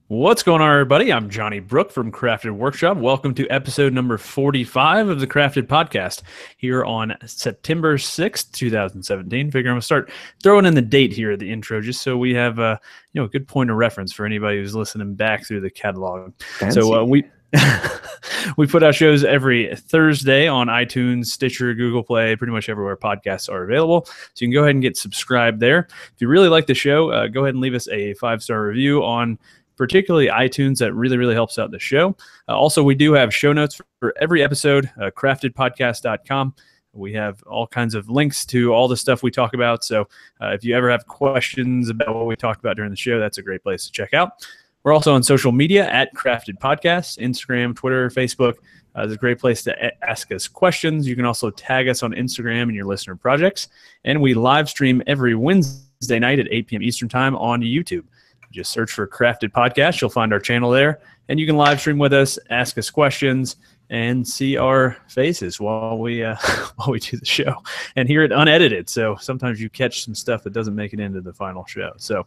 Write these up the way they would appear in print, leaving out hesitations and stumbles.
What's going on, everybody? I'm Johnny Brook from Crafted Workshop. Welcome to episode number 45 of the Crafted Podcast here on September 6th, 2017. Figure I'm going to start throwing in the date here at the intro just so we have a good point of reference for anybody who's listening back through the catalog. Fancy. So we put out shows every Thursday on iTunes, Stitcher, Google Play, pretty much everywhere podcasts are available. So you can go ahead and get subscribed there. If you really like the show, go ahead and leave us a 5-star review on particularly iTunes. That really helps out the show. Also, we do have show notes for every episode, craftedpodcast.com. We have all kinds of links to all the stuff we talk about. So if you ever have questions about what we talked about during the show, that's a great place to check out. We're also on social media at Crafted Podcasts, Instagram, Twitter, Facebook. It's a great place to ask us questions. You can also tag us on Instagram in your listener projects. And we live stream every Wednesday night at 8 p.m. Eastern Time on YouTube. Just search for Crafted Podcast. You'll find our channel there, and you can live stream with us, ask us questions, and see our faces while we do the show, and hear it unedited. So sometimes you catch some stuff that doesn't make it into the final show. So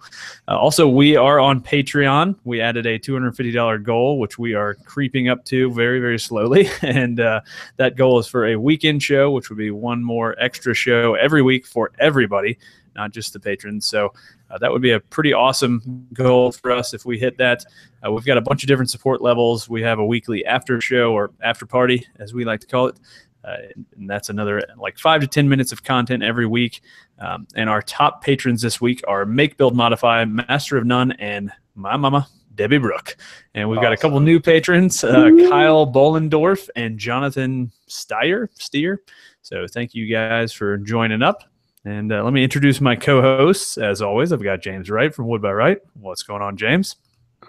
also, we are on Patreon. We added a $250 goal, which we are creeping up to very slowly, and that goal is for a weekend show, which would be one more extra show every week for everybody, not just the patrons. So that would be a pretty awesome goal for us if we hit that. We've got a bunch of different support levels. We have a weekly after show, or after party, as we like to call it. And that's another like 5 to 10 minutes of content every week. And our top patrons this week are Make, Build, Modify, Master of None, and my mama, Debbie Brook. And we've got a couple new patrons, Kyle Bollendorf and Jonathan Steyer. So thank you guys for joining up. And let me introduce my co-hosts. As always, I've got James Wright from Wood by Wright. What's going on, James?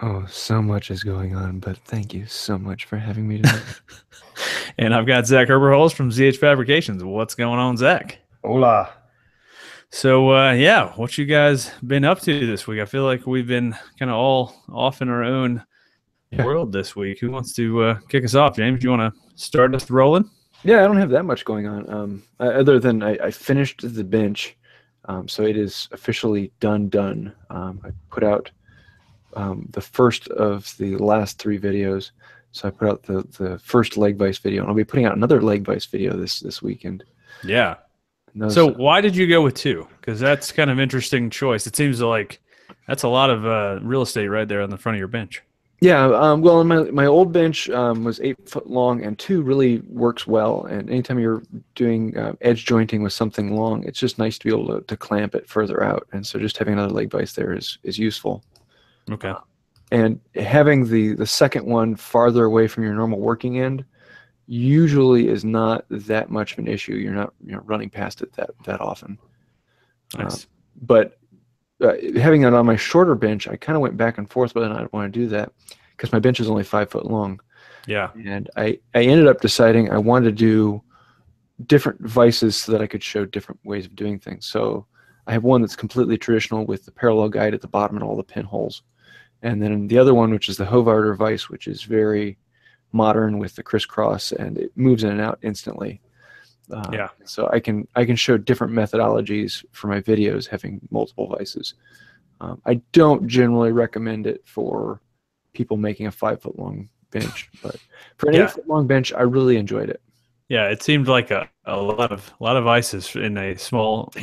Oh, so much is going on, but thank you so much for having me tonight. And I've got Zach Herberholz from ZH Fabrications. What's going on, Zach? Hola. So, what you guys been up to this week? I feel like we've been kind of all off in our own world this week. Who wants to kick us off, James? Do you want to start us rolling? Yeah, I don't have that much going on, other than I finished the bench, so it is officially done. I put out the first of the last 3 videos, so I put out the first leg vise video, and I'll be putting out another leg vise video this weekend. Yeah. So why did you go with 2? Because that's kind of interesting choice. It seems like that's a lot of real estate right there on the front of your bench. Yeah, well, my old bench was 8 foot long, and 2 really works well. And anytime you're doing edge jointing with something long, it's just nice to be able to clamp it further out. And so just having another leg vise there is useful. Okay. And having the second one farther away from your normal working end usually is not that much of an issue. You're not running past it that often. Nice. But having it on my shorter bench, I kind of went back and forth whether or not I want to do that, because my bench is only 5 foot long. Yeah. And I ended up deciding I wanted to do different vices so that I could show different ways of doing things. So I have one that's completely traditional with the parallel guide at the bottom and all the pinholes. And then the other one, which is the Hovarder vise, which is very modern with the crisscross, and it moves in and out instantly. So I can show different methodologies for my videos having multiple vices. I don't generally recommend it for people making a 5 foot long bench, but for an 8 foot long bench, I really enjoyed it. Yeah, it seemed like a lot of vices in a small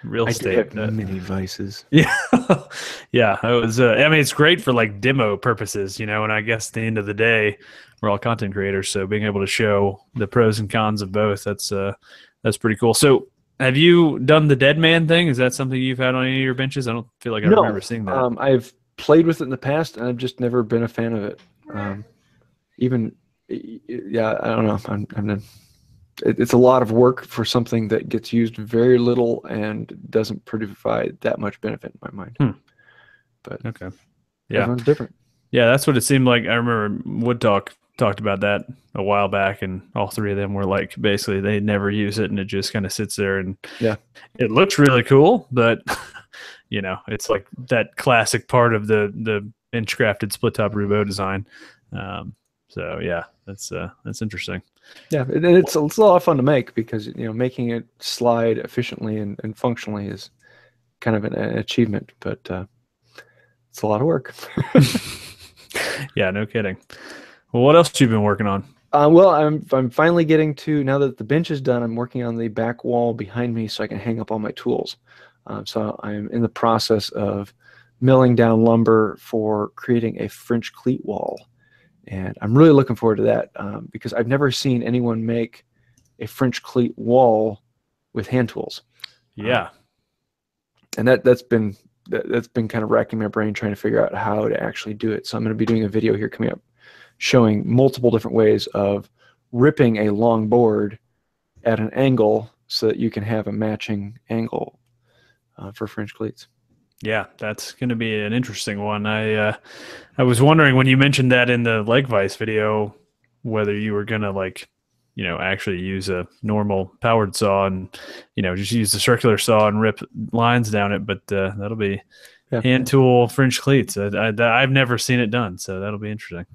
real estate. I do have many vices. Yeah, yeah. It was. I mean, it's great for like demo purposes, and I guess at the end of the day, we're all content creators, so being able to show the pros and cons of both, that's pretty cool. So, have you done the dead man thing? Is that something you've had on any of your benches? I don't feel like I remember seeing that. I've played with it in the past, and I've just never been a fan of it. I don't know. It's a lot of work for something that gets used very little and doesn't provide that much benefit in my mind. But okay, yeah, everyone's different. Yeah, that's what it seemed like. I remember Wood Talk talked about that a while back, and all 3 of them were like, basically, they never use it, and it just kind of sits there, and it looks really cool, but it's like that classic part of the bench crafted split top Roubo design. So yeah, that's interesting. Yeah, and it's a lot of fun to make, because making it slide efficiently and functionally is kind of an achievement, but it's a lot of work. Yeah, no kidding. Well, what else you been working on? Well, I'm finally getting to, now that the bench is done, I'm working on the back wall behind me so I can hang up all my tools. So I'm in the process of milling down lumber for creating a French cleat wall. And I'm really looking forward to that because I've never seen anyone make a French cleat wall with hand tools. Yeah. And that's been kind of racking my brain trying to figure out how to actually do it. So I'm going to be doing a video here coming up showing multiple different ways of ripping a long board at an angle so that you can have a matching angle for French cleats. Yeah, that's going to be an interesting one. I was wondering when you mentioned that in the leg vise video, whether you were going to actually use a normal powered saw and, just use the circular saw and rip lines down it. But that'll be hand tool French cleats. I've never seen it done, so that'll be interesting.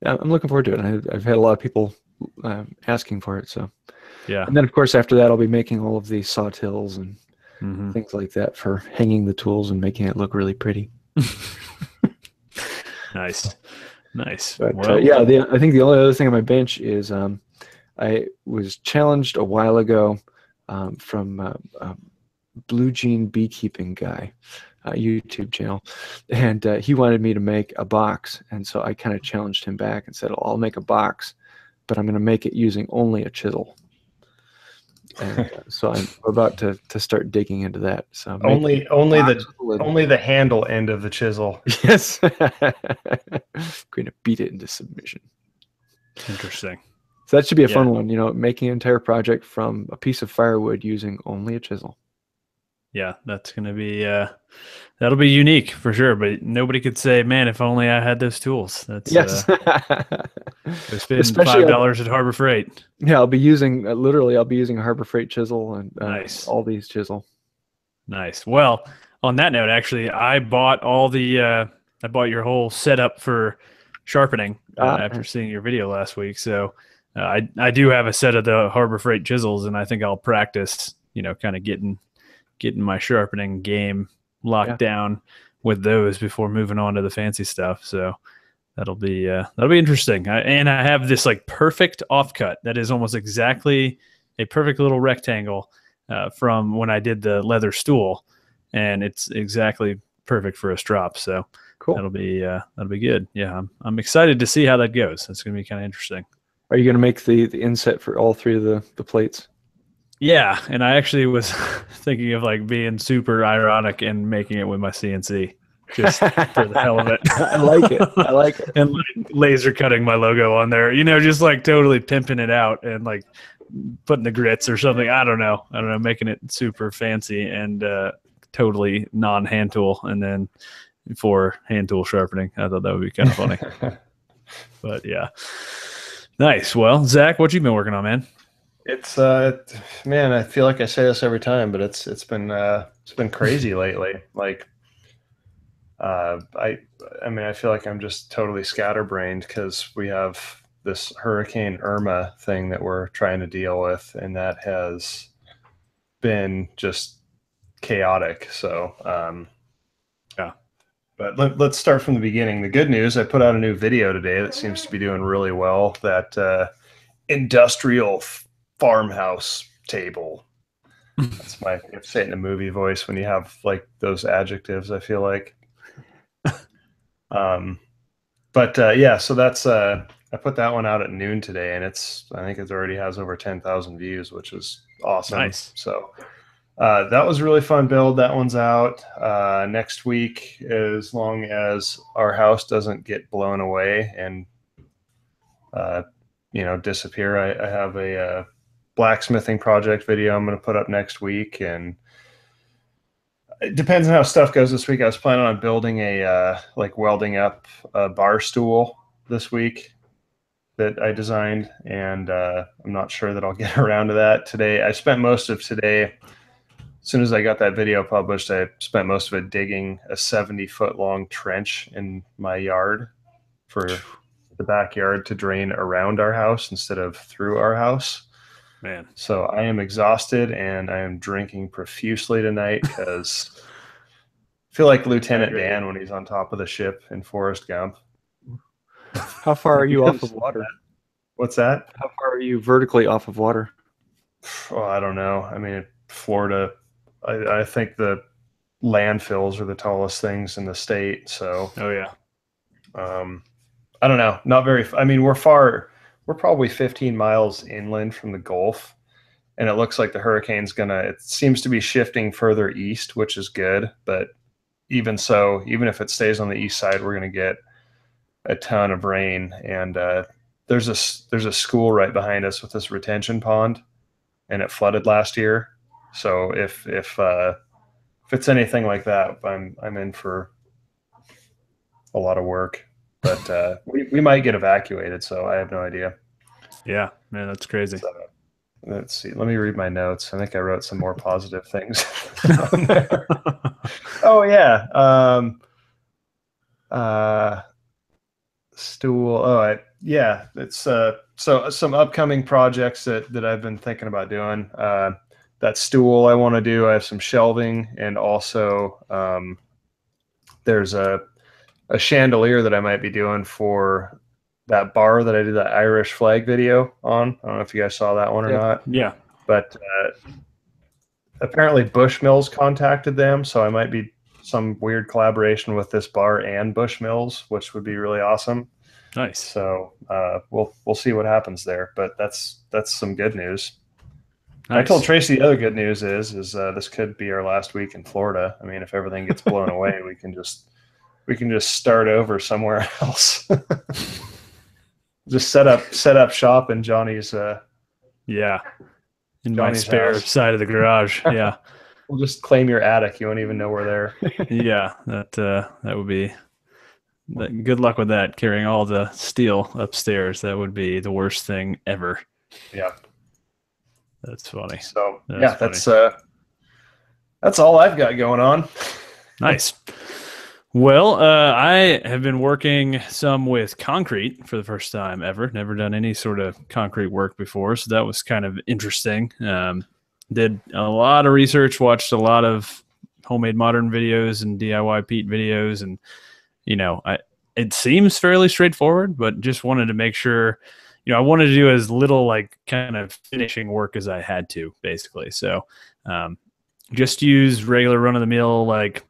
Yeah, I'm looking forward to it. I've had a lot of people asking for it. So yeah, and then of course after that I'll be making all of these sawtills and things like that for hanging the tools and making it look really pretty. Nice. But well, I think the only other thing on my bench is I was challenged a while ago from a Blue Jean Beekeeping guy. YouTube channel, and he wanted me to make a box, and so I kind of challenged him back and said, I'll make a box, but I'm going to make it using only a chisel. And so I'm about to start digging into that. So only the handle end of the chisel. Yes. Going to beat it into submission. Interesting. So that should be a fun one, making an entire project from a piece of firewood using only a chisel. Yeah, that's going to be that'll be unique for sure. But nobody could say, "Man, if only I had those tools." That's yes. They spend $5 at Harbor Freight. Yeah, I'll be using I'll be using a Harbor Freight chisel and nice. all these chisel. Nice. Well, on that note, actually, I bought I bought your whole setup for sharpening after seeing your video last week. So I do have a set of the Harbor Freight chisels, and I think I'll practice. Kind of getting my sharpening game locked down with those before moving on to the fancy stuff. So that'll be interesting. And I have this perfect offcut that is almost exactly a perfect little rectangle from when I did the leather stool, and it's exactly perfect for a strop. So cool. That'll be good. Yeah, I'm excited to see how that goes. It's going to be kind of interesting. Are you going to make the inset for all three of the plates? Yeah, and I actually was thinking of being super ironic and making it with my CNC, just for the hell of it. I like it. And laser cutting my logo on there, just totally pimping it out and putting the grits or something. I don't know, making it super fancy and totally non-hand tool, and then for hand tool sharpening. I thought that would be kind of funny. But yeah, nice. Well, Zach, what you been working on, man? It's man, I feel like I say this every time, but it's been crazy lately. I feel like I'm just totally scatterbrained because we have this Hurricane Irma thing that we're trying to deal with, and that has been just chaotic. So yeah. But let's start from the beginning. The good news, I put out a new video today that seems to be doing really well. That industrial farmhouse table. That's I say it in a movie voice when you have those adjectives, I feel like. Yeah, so that's I put that one out at noon today, and I think it already has over 10,000 views, which is awesome. Nice. So that was a really fun build. That one's out next week, as long as our house doesn't get blown away and disappear. I have a blacksmithing project video I'm going to put up next week, and it depends on how stuff goes this week. I was planning on building welding up a bar stool this week that I designed, and I'm not sure that I'll get around to that today. I spent most of today, as soon as I got that video published, I spent most of it digging a 70-foot long trench in my yard for the backyard to drain around our house instead of through our house. Man. So I am exhausted, and I am drinking profusely tonight because I feel like Lieutenant Dan when he's on top of the ship in Forrest Gump. How far are you off of water? What's that? How far are you vertically off of water? Oh, I don't know. I mean, Florida, I think the landfills are the tallest things in the state. So, Oh yeah. I don't know. Not very. I mean, we're far. We're probably 15 miles inland from the Gulf, and it looks like the hurricane's gonna. It seems to be shifting further east, which is good. But even so, even if it stays on the east side, we're gonna get a ton of rain. And there's a school right behind us with this retention pond, and it flooded last year. So if it's anything like that, I'm in for a lot of work. But we might get evacuated, so I have no idea. Yeah, man, that's crazy. So, let's see. Let me read my notes. I think I wrote some more positive things. Oh yeah. Stool. Yeah. It's so some upcoming projects that I've been thinking about doing. That stool I want to do. I have some shelving, and also there's a chandelier that I might be doing for that bar that I did that Irish flag video on. I don't know if you guys saw that one or not. Yeah. But apparently Bushmills contacted them, so I might be some weird collaboration with this bar and Bushmills, which would be really awesome. Nice. So we'll see what happens there. But that's some good news. Nice. I told Tracy the other good news is this could be our last week in Florida. I mean, if everything gets blown away, we can just start over somewhere else. Just set up shop in Johnny's. Yeah. In Johnny's my spare house. side of the garage. Yeah. We'll just claim your attic. You won't even know we're there. Yeah. That would be. Good luck with that. Carrying all the steel upstairs. That would be the worst thing ever. Yeah. That's funny. So That's that's all I've got going on. Nice. Well, I have been working some with concrete for the first time ever. Never done any sort of concrete work before, so that was kind of interesting. Did a lot of research, watched a lot of homemade modern videos and DIY Pete videos, and it seems fairly straightforward, but just wanted to make sure. I wanted to do as little like kind of finishing work as I had to, basically. So, just use regular run of the mill like.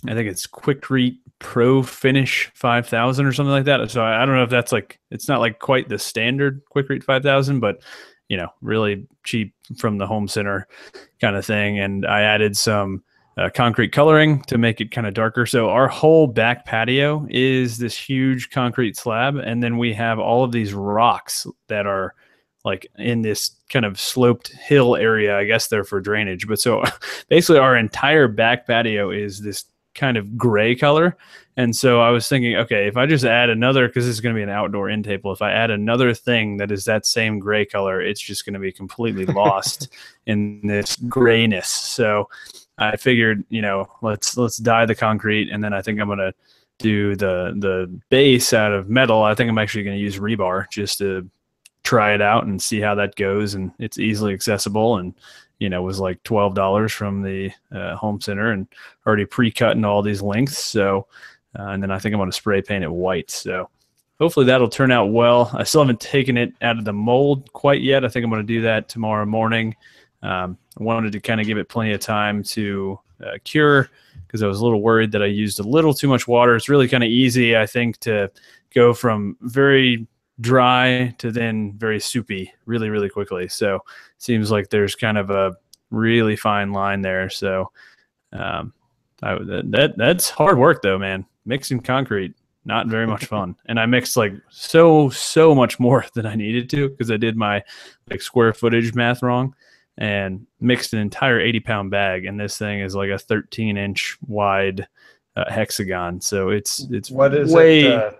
I think it's Quikrete Pro Finish 5000 or something like that. So I don't know if that's like, it's not like quite the standard Quikrete 5000, but really cheap from the home center kind of thing. And I added some concrete coloring to make it kind of darker. So our whole back patio is this huge concrete slab. And then we have all of these rocks that are like in this kind of sloped hill area. I guess they're for drainage. But so basically our entire back patio is this kind of gray color. And so I was thinking, okay, if I just add another, because this is going to be an outdoor end table, if I add another thing that is that same gray color, it's just going to be completely lost in this grayness. So I figured, let's dye the concrete, and then I think I'm going to do the base out of metal. I think I'm actually going to use rebar just to try it out and see how that goes. And it's easily accessible, and was like $12 from the home center and already pre-cut in all these lengths. So, and then I think I'm going to spray paint it white. So hopefully that'll turn out well. I still haven't taken it out of the mold quite yet. I think I'm going to do that tomorrow morning. I wanted to kind of give it plenty of time to cure, because I was a little worried that I used a little too much water. It's really kind of easy, I think, to go from very dry to then very soupy really, really quickly. So seems like there's kind of a really fine line there. So that's hard work though, man. Mixing concrete, not very much fun. And I mixed like so much more than I needed to, because I did my like square footage math wrong and mixed an entire 80-pound bag. And this thing is like a 13-inch wide hexagon. So it's what is way.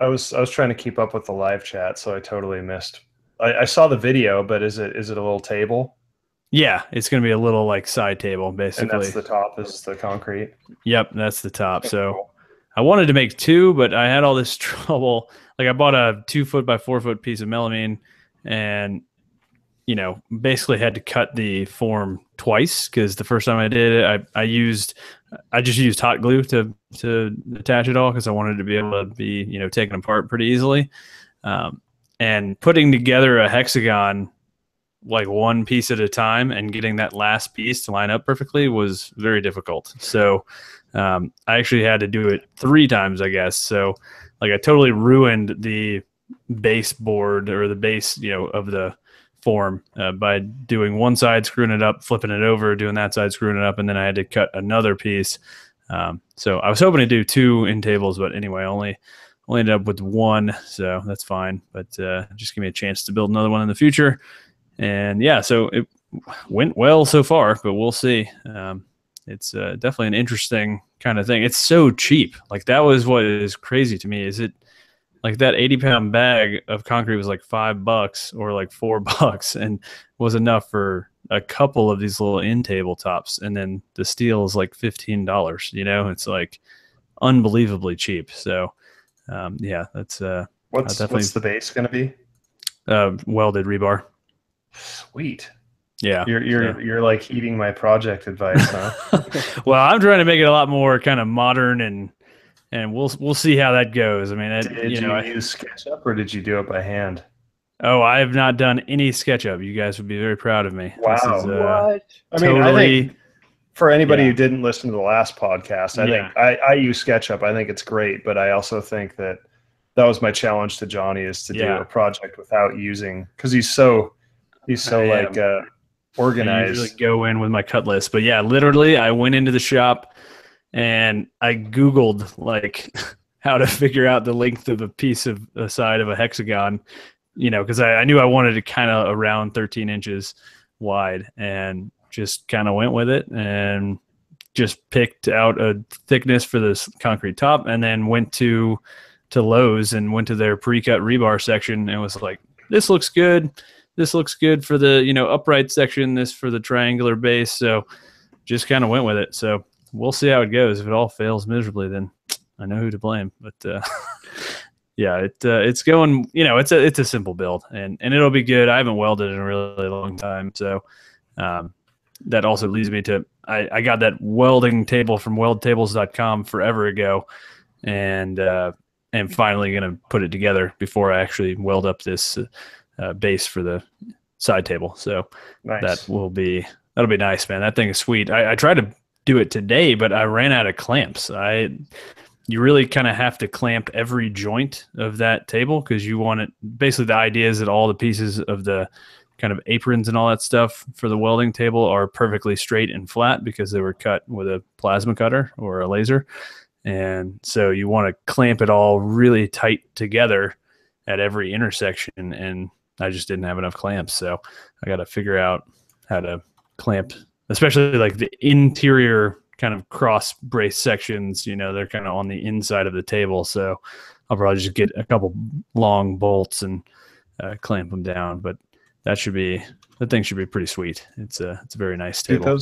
I was trying to keep up with the live chat, so I totally missed. I saw the video, but is it a little table? Yeah, it's going to be a little like side table, basically. And that's the top is the concrete? Yep, that's the top. So I wanted to make two, but I had all this trouble. Like I bought a 2 foot by 4 foot piece of melamine, and basically had to cut the form twice, because the first time I did it, I used I just used hot glue to attach it all because I wanted to be able to be, taken apart pretty easily. And putting together a hexagon like one piece at a time and getting that last piece to line up perfectly was very difficult. So I actually had to do it 3 times, I guess. So like I totally ruined the baseboard or the base, of the form by doing one side, screwing it up, flipping it over, doing that side, screwing it up, and then I had to cut another piece. So I was hoping to do 2 end tables, but anyway, only ended up with 1, so that's fine. But just give me a chance to build another one in the future. And yeah, so it went well so far, but we'll see. It's definitely an interesting kind of thing. It's so cheap. Like that was what is crazy to me. Is it like that 80-pound bag of concrete was like $5 or like $4 and was enough for a couple of these little end tabletops. And then the steel is like $15, it's like unbelievably cheap. So yeah, that's what's the base going to be? Welded rebar. Sweet. Yeah. You're like heeding my project advice, huh? Well, I'm trying to make it a lot more kind of modern and we'll see how that goes. I mean, did you use SketchUp or did you do it by hand? Oh, I have not done any SketchUp. You guys would be very proud of me. Wow. What? I think for anybody who didn't listen to the last podcast, I think I use SketchUp. I think it's great, but I also think that was my challenge to Johnny is to do a project without using, because he's so organized. I usually go in with my cut list, but yeah, literally I went into the shop and I Googled like how to figure out the length of a piece of a side of a hexagon, because I knew I wanted it kind of around 13 inches wide, and just kind of went with it and just picked out a thickness for this concrete top, and then went to Lowe's and went to their pre-cut rebar section and was like, this looks good. This looks good for the, upright section, this for the triangular base. So just kind of went with it. So we'll see how it goes. If it all fails miserably, then I know who to blame. But yeah, it's going, it's a simple build and it'll be good. I haven't welded in a really long time. So that also leads me to, I got that welding table from weldtables.com forever ago, and finally going to put it together before I actually weld up this base for the side table. So nice. that'll be nice, man. That thing is sweet. I tried to do it today, but I ran out of clamps. You really kind of have to clamp every joint of that table because you want it. Basically, the idea is that all the pieces of the kind of aprons and all that stuff for the welding table are perfectly straight and flat because they were cut with a plasma cutter or a laser. And so you want to clamp it all really tight together at every intersection. And I just didn't have enough clamps. So I got to figure out how to clamp, especially like the interior kind of cross brace sections, they're kind of on the inside of the table. So I'll probably just get a couple long bolts and clamp them down. But that thing should be pretty sweet. It's a very nice table.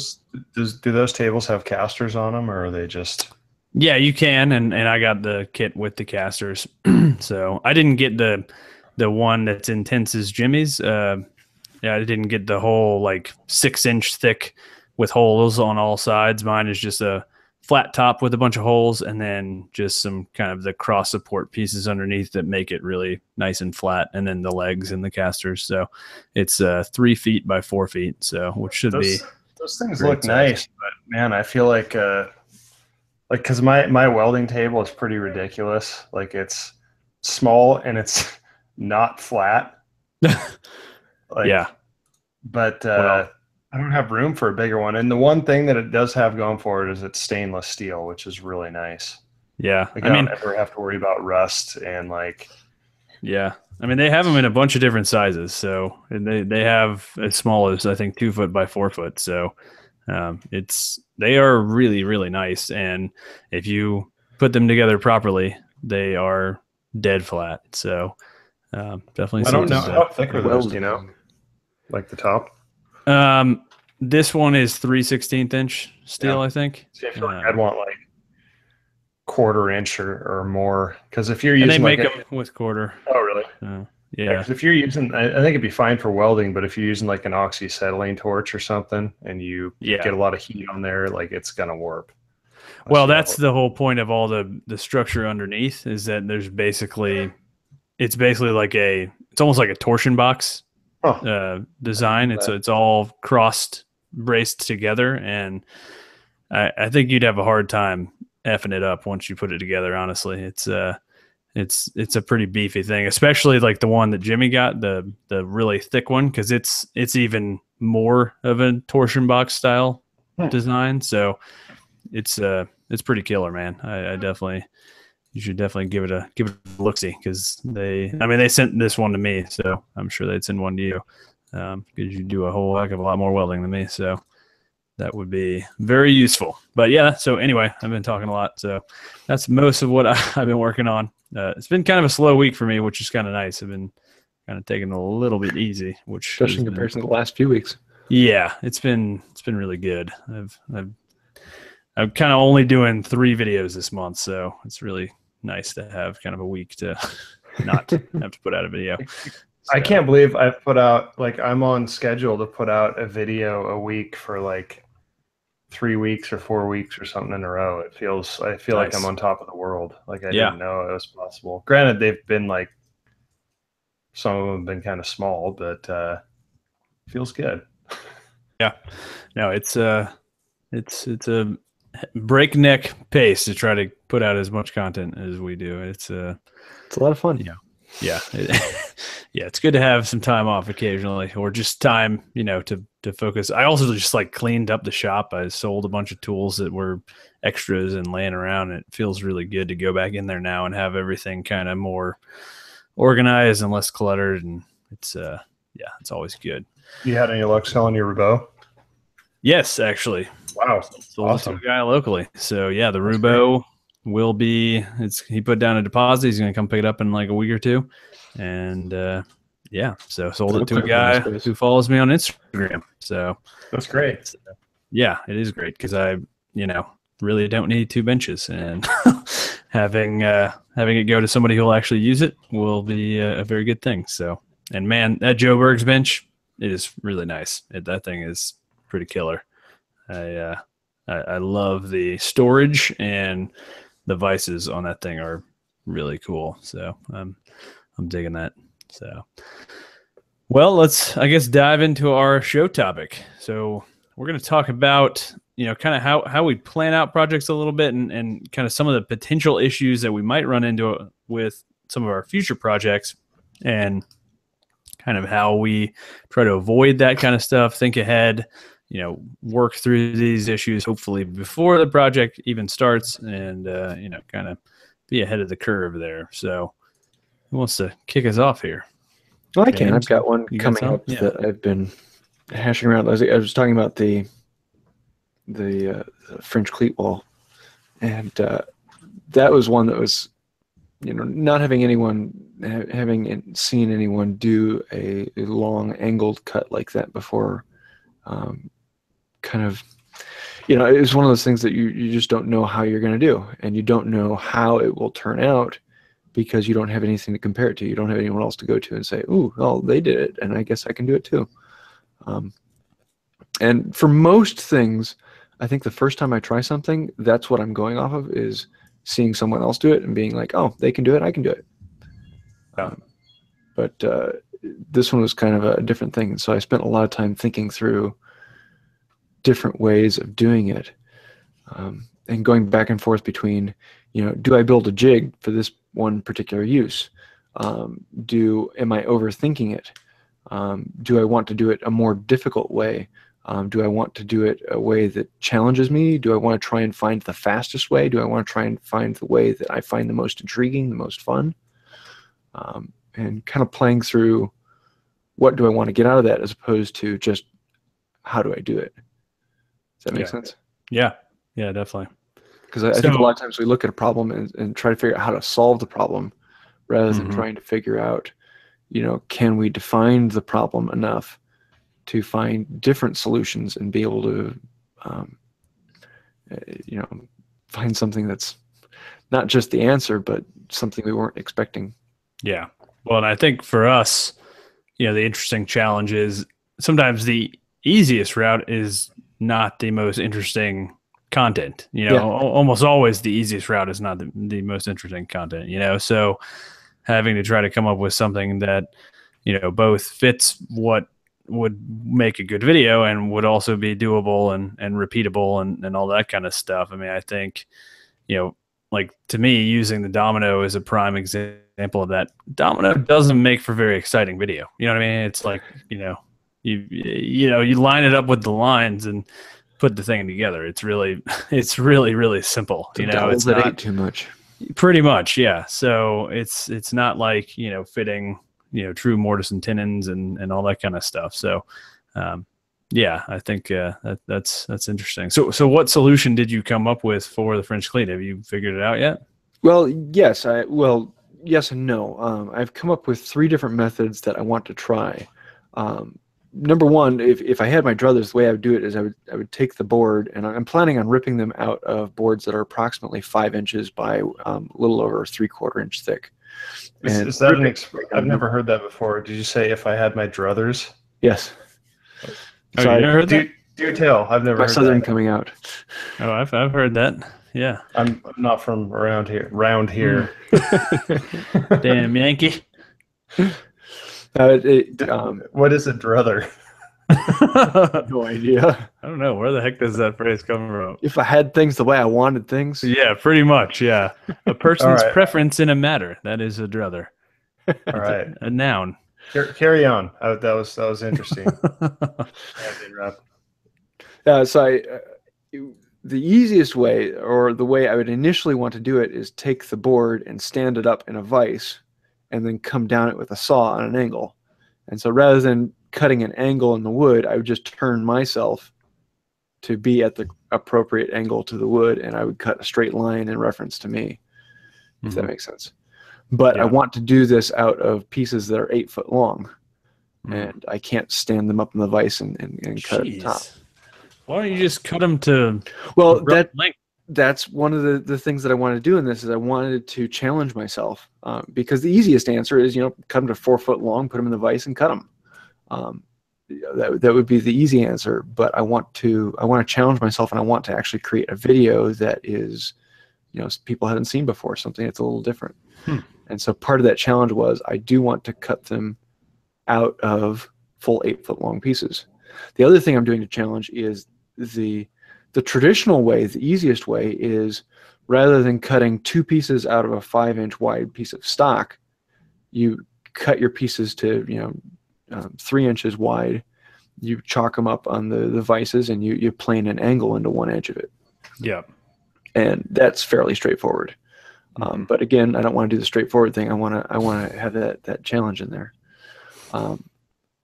Do those tables have casters on them, or are they just? Yeah, you can. And I got the kit with the casters. So I didn't get the one that's intense as Jimmy's. I didn't get the whole like 6-inch thick with holes on all sides. Mine is just a flat top with a bunch of holes and then just some kind of the cross support pieces underneath that make it really nice and flat, and then the legs and the casters. So it's 3 feet by 4 feet, so which should be. Those things look nice, but man, I feel like because my welding table is pretty ridiculous. Like it's small and it's not flat. Yeah. But I don't have room for a bigger one. And the one thing that it does have going for it is it's stainless steel, which is really nice. Yeah. Like I don't ever have to worry about rust and like. Yeah. I mean, they have them in a bunch of different sizes. So they have as small as I think 2 foot by 4 foot. So they are really, really nice. And if you put them together properly, they are dead flat. So definitely. I don't know how thick are those, like the top. This one is 3/16 inch steel, I think. See, I feel like I'd want like 1/4 inch or more, because if you're using, and they make them with quarter. Oh, really? Yeah. If you're using, I think it'd be fine for welding, but if you're using like an oxyacetylene torch or something, and you get a lot of heat on there, like it's gonna warp. Well, that's the whole point of all the structure underneath is that there's basically it's like it's almost like a torsion box design. It's all crossed braced together, and I think you'd have a hard time effing it up once you put it together. Honestly, it's a pretty beefy thing, especially like the one that Jimmy got, the really thick one, because it's even more of a torsion box style design. So it's pretty killer, man. You should definitely give it a look-see, because they sent this one to me, so I'm sure they'd send one to you, because you do a whole heck of a lot more welding than me, so that would be very useful. But yeah, so anyway, I've been talking a lot, so that's most of what I've been working on. It's been kind of a slow week for me, which is kind of nice. I've been kind of taking it a little bit easy, which especially in comparison to the last few weeks. Yeah, it's been really good. I'm kind of only doing 3 videos this month, so it's really nice to have kind of a week to not have to put out a video. So. I can't believe I've put out, like, I'm on schedule to put out a video a week for like 3 weeks or 4 weeks or something in a row. I feel nice. Like I'm on top of the world. Like I didn't know it was possible. Granted, they've been like, some of them have been kind of small, but feels good. Yeah, no, it's a breakneck pace to try to put out as much content as we do. It's a lot of fun. Yeah, it's good to have some time off occasionally, or just time, to focus. I also just like cleaned up the shop. I sold a bunch of tools that were extras and laying around. And it feels really good to go back in there now and have everything kind of more organized and less cluttered. And it's always good. You had any luck selling your Roubo? Yes, actually. Wow, sold awesome. It to a guy locally. So yeah, the Roubo will be. He put down a deposit. He's going to come pick it up in like a week or two, and so sold it to a guy who follows me on Instagram. So that's great. Yeah, it is great because I really don't need 2 benches, and having it go to somebody who will actually use it will be a very good thing. So, and man, that Joe Berg's bench, it is really nice. That thing is pretty killer. I love the storage, and the vices on that thing are really cool. So I'm digging that. So, well, let's, I guess, dive into our show topic. So we're going to talk about, kind of how we plan out projects a little bit, and kind of some of the potential issues that we might run into with some of our future projects, and kind of how we try to avoid that kind of stuff, think ahead, work through these issues, hopefully before the project even starts, and, kind of be ahead of the curve there. So who wants to kick us off here? Well, I can. I've got one coming up that I've been hashing around. I was talking about the French cleat wall, and that was one that was, not having seen anyone do a long angled cut like that before. Kind of, it was one of those things that you just don't know how you're going to do, and you don't know how it will turn out because you don't have anything to compare it to. You don't have anyone else to go to and say, "Ooh, well, they did it, and I guess I can do it too." And for most things, I think the first time I try something, that's what I'm going off of, is seeing someone else do it and being like, "Oh, they can do it, I can do it." But this one was kind of a different thing, and so I spent a lot of time thinking through different ways of doing it, and going back and forth between, do I build a jig for this one particular use? Am I overthinking it? Do I want to do it a more difficult way? Do I want to do it a way that challenges me? Do I want to try and find the fastest way? Do I want to try and find the way that I find the most intriguing, the most fun? And kind of playing through, what do I want to get out of that, as opposed to just, how do I do it? Does that make sense? Yeah, definitely. Because I think a lot of times we look at a problem and try to figure out how to solve the problem, rather than trying to figure out, can we define the problem enough to find different solutions and be able to, find something that's not just the answer, but something we weren't expecting. Yeah. Well, and I think for us, the interesting challenge is sometimes the easiest route is not the most interesting content. You know, Yeah. almost always the easiest route is not the most interesting content. You know, so having to try to come up with something that, you know, both fits what would make a good video and would also be doable and repeatable and all that kind of stuff. I mean, I think, you know, like to me, using the domino is a prime example of that. Domino doesn't make for very exciting video. You know what I mean? It's like, you know, you line it up with the lines and put the thing together. It's really really simple. You know, it's that not ain't too much. pretty much, yeah. So it's not like, you know, fitting, you know, true mortise and tenons and all that kind of stuff. So, yeah, I think that's interesting. So what solution did you come up with for the French cleat? Have you figured it out yet? Well, yes, yes and no. I've come up with 3 different methods that I want to try. Number one, if I had my druthers, the way I would do it is I would take the board, and I'm planning on ripping them out of boards that are approximately 5 inches by a little over 3/4 inch thick. Is that I've never heard that before. Did you say if I had my druthers? Yes. Oh, you never heard that? Do tell. I've never My heard southern that. coming out. Oh, I've heard that. Yeah. I'm not from around here. Round here. Damn Yankee. What is a druther? No idea. I don't know. Where the heck does that phrase come from? If I had things the way I wanted things. Yeah, pretty much. Yeah. A person's right. preference in a matter. That is a druther. All right. A noun. Carry on. That was interesting. The easiest way, or the way I would initially want to do it, is take the board and stand it up in a vise and then come down it with a saw on an angle. And so rather than cutting an angle in the wood, I would just turn myself to be at the appropriate angle to the wood, and I would cut a straight line in reference to me, if that makes sense. But Yeah. I want to do this out of pieces that are 8 foot long, and I can't stand them up in the vise and cut at the top. Why don't you just cut them to Well, rough length? that's one of the things that I wanted to do in this, is I wanted to challenge myself, because the easiest answer is, you know, cut them to 4 foot long, put them in the vise, and cut them. That would be the easy answer. But I want to challenge myself, and I want to actually create a video that is, you know, people haven't seen before, something that's a little different. And so part of that challenge was I do want to cut them out of full 8 foot long pieces. The other thing I'm doing to challenge is the traditional way, the easiest way, is rather than cutting 2 pieces out of a 5 inch wide piece of stock, you cut your pieces to, you know, 3 inches wide. You chalk them up on the vices, and you plane an angle into one edge of it. Yeah. And that's fairly straightforward. But again, I don't want to do the straightforward thing. I want to have that challenge in there.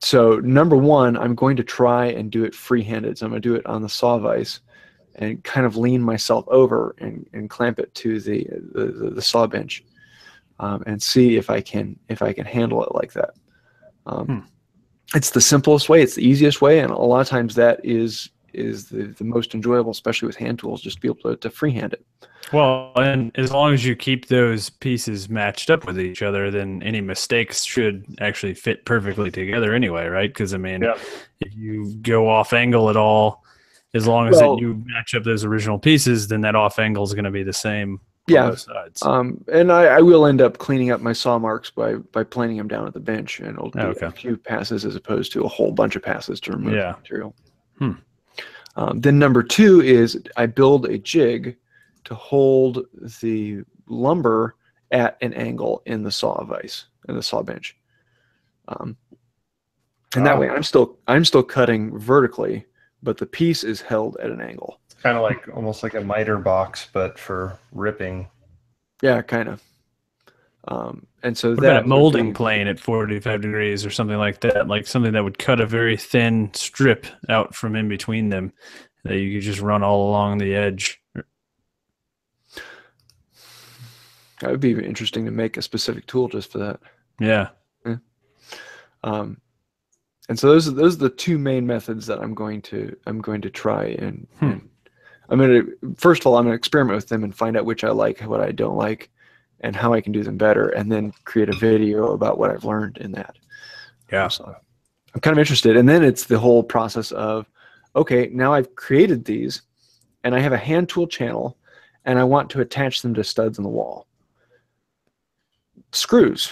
So number one, I'm going to try and do it free-handed. So I'm going to do it on the saw vise and kind of lean myself over and clamp it to the saw bench, and see if I can handle it like that. It's the simplest way. It's the easiest way, and a lot of times that is the most enjoyable, especially with hand tools, just to be able to freehand it. Well, and as long as you keep those pieces matched up with each other, then any mistakes should actually fit perfectly together anyway, right? Because, I mean, if you go off angle at all, as long as you match up those original pieces, then that off angle is going to be the same on both sides. And I will end up cleaning up my saw marks by planing them down at the bench, and I'll do a few passes as opposed to a whole bunch of passes to remove the material. Then number two is I build a jig to hold the lumber at an angle in the saw vise, in the saw bench. And that way I'm still cutting vertically, but the piece is held at an angle. Kind of like almost like a miter box, but for ripping. Yeah, kind of. And so what about a molding plane at 45 degrees or something like that? Like something that would cut a very thin strip out from in between them that you could just run all along the edge. That would be interesting to make a specific tool just for that. Yeah. And so those are the two main methods that I'm going to try, and I'm going to, first of all, I'm going to experiment with them and find out which I like, what I don't like, and how I can do them better, and then create a video about what I've learned in that. Yeah. So I'm kind of interested. And then it's the whole process of, okay, now I've created these. and I have a hand tool channel, and I want to attach them to studs in the wall. Screws.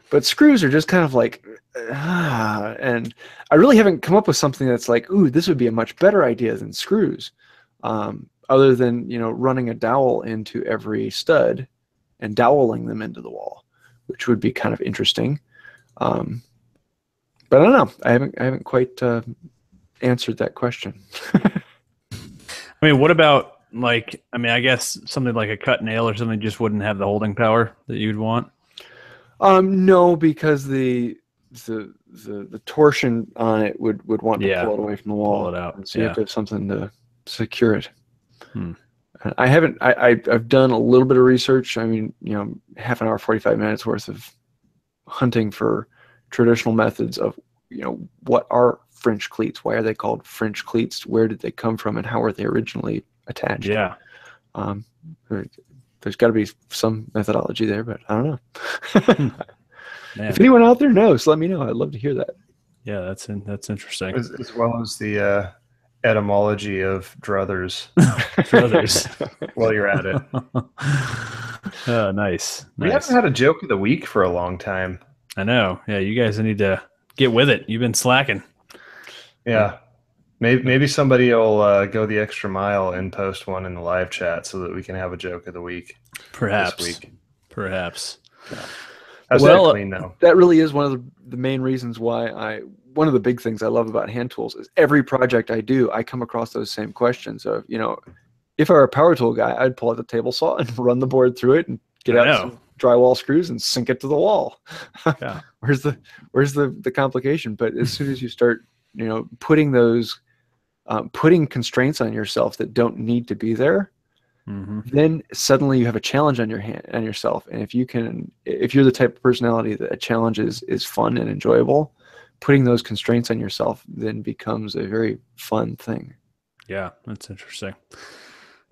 But screws are just kind of like, and I really haven't come up with something that's like, ooh, this would be a much better idea than screws. Other than, running a dowel into every stud and doweling them into the wall, which would be kind of interesting. But I don't know. I haven't quite answered that question. I mean, what about I guess something like a cut nail or something just wouldn't have the holding power that you'd want? No, because the torsion on it would want to pull it away from the wall. Pull it out. So you have to have something to secure it. I've done a little bit of research. I mean, half an hour, 45 minutes worth of hunting for traditional methods of, what are French cleats? Why are they called French cleats? Where did they come from, and how were they originally attached? Yeah. There's got to be some methodology there, but I don't know. If anyone out there knows, let me know. I'd love to hear that. Yeah, that's interesting. As well as the etymology of druthers. Druthers. While you're at it. Oh, nice. We haven't had a joke of the week for a long time. I know. Yeah, you guys need to get with it. You've been slacking. Yeah. Maybe somebody will go the extra mile and post one in the live chat so that we can have a joke of the week. Perhaps. This week. Perhaps. Yeah. How's that clean, though? That really is one of the main reasons why one of the big things I love about hand tools is every project I do, I come across those same questions of, if I were a power tool guy, I'd pull out the table saw and run the board through it and get out some drywall screws and sink it to the wall. Yeah. Where's the complication? But as soon as you start, putting those, putting constraints on yourself that don't need to be there, then suddenly you have a challenge on yourself. And if you're the type of personality that a challenge is fun and enjoyable, putting those constraints on yourself then becomes a very fun thing. Yeah, that's interesting.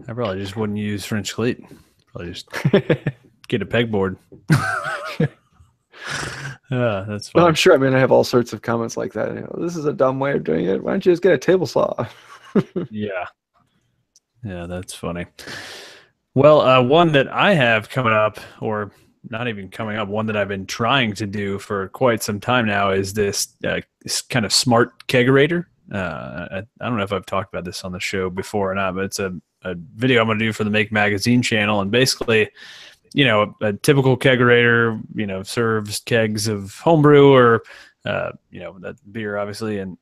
I probably just wouldn't use French cleat. Probably just get a pegboard. Yeah, that's fine. Well, I'm sure. I have all sorts of comments like that. This is a dumb way of doing it. Why don't you just get a table saw? Yeah, that's funny. Well, one that I have coming up, or not even coming up, one that I've been trying to do for quite some time now is this kind of smart kegerator. I don't know if I've talked about this on the show before or not, but it's a video I'm going to do for the Make Magazine channel. And basically, a typical kegerator, serves kegs of homebrew or, that beer, obviously. And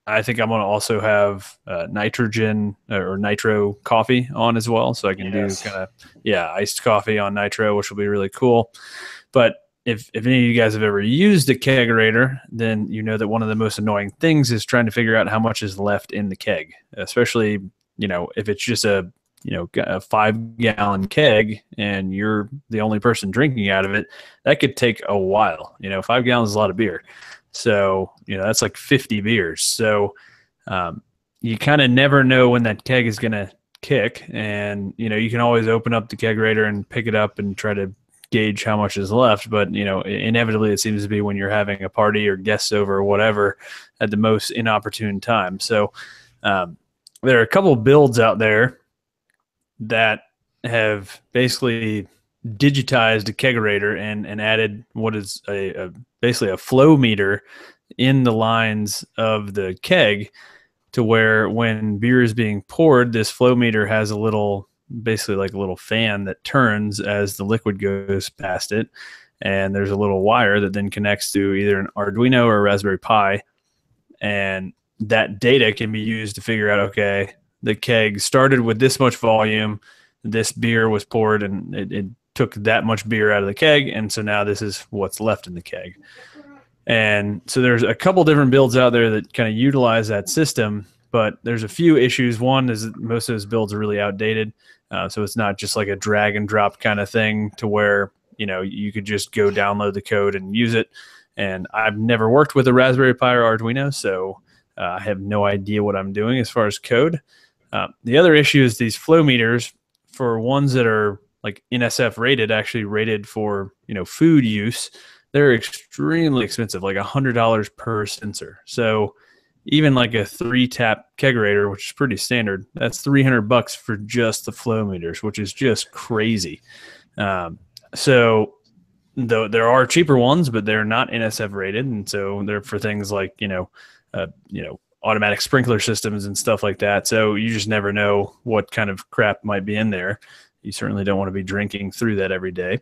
I think I'm going to also have nitrogen or nitro coffee on as well. So I can do kind of, iced coffee on nitro, which will be really cool. But if any of you guys have ever used a kegerator, then you know that one of the most annoying things is trying to figure out how much is left in the keg, especially, if it's just a 5-gallon keg and you're the only person drinking out of it, that could take a while. 5 gallons is a lot of beer. So, that's like 50 beers. So, you kind of never know when that keg is going to kick. And, you can always open up the kegerator and pick it up and try to gauge how much is left. But, inevitably it seems to be when you're having a party or guests over or whatever at the most inopportune time. So, there are a couple of builds out there that have basically digitized a kegerator and added what is basically a flow meter in the lines of the keg, to where when beer is being poured, this flow meter has basically like a little fan that turns as the liquid goes past it. And there's a little wire that then connects to either an Arduino or a Raspberry Pi. And that data can be used to figure out, okay, the keg started with this much volume, this beer was poured, and it took that much beer out of the keg, and so now this is what's left in the keg. And so there's a couple different builds out there that kind of utilize that system, but there's a few issues. One is that most of those builds are really outdated, so it's not just like a drag and drop kind of thing to where you could just go download the code and use it. And I've never worked with a Raspberry Pi or Arduino, so I have no idea what I'm doing as far as code. The other issue is these flow meters, for ones that are like NSF rated, actually rated for food use, they're extremely expensive, like $100 per sensor. So even like a 3-tap kegerator, which is pretty standard, that's $300 for just the flow meters, which is just crazy. So though there are cheaper ones, but they're not NSF rated, and so they're for things like automatic sprinkler systems and stuff like that. So you just never know what kind of crap might be in there. You certainly don't want to be drinking through that every day.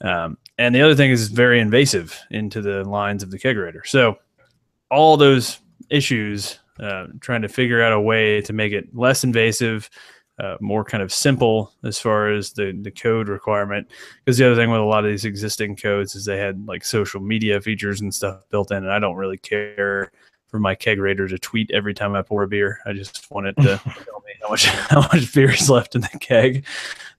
And the other thing is it's very invasive into the lines of the kegerator. So all those issues, trying to figure out a way to make it less invasive, more kind of simple as far as the code requirement. Because the other thing with a lot of these existing codes is they had like social media features and stuff built in, and I don't really care for my kegerator to tweet every time I pour a beer. I just want it to tell me how much beer is left in the keg.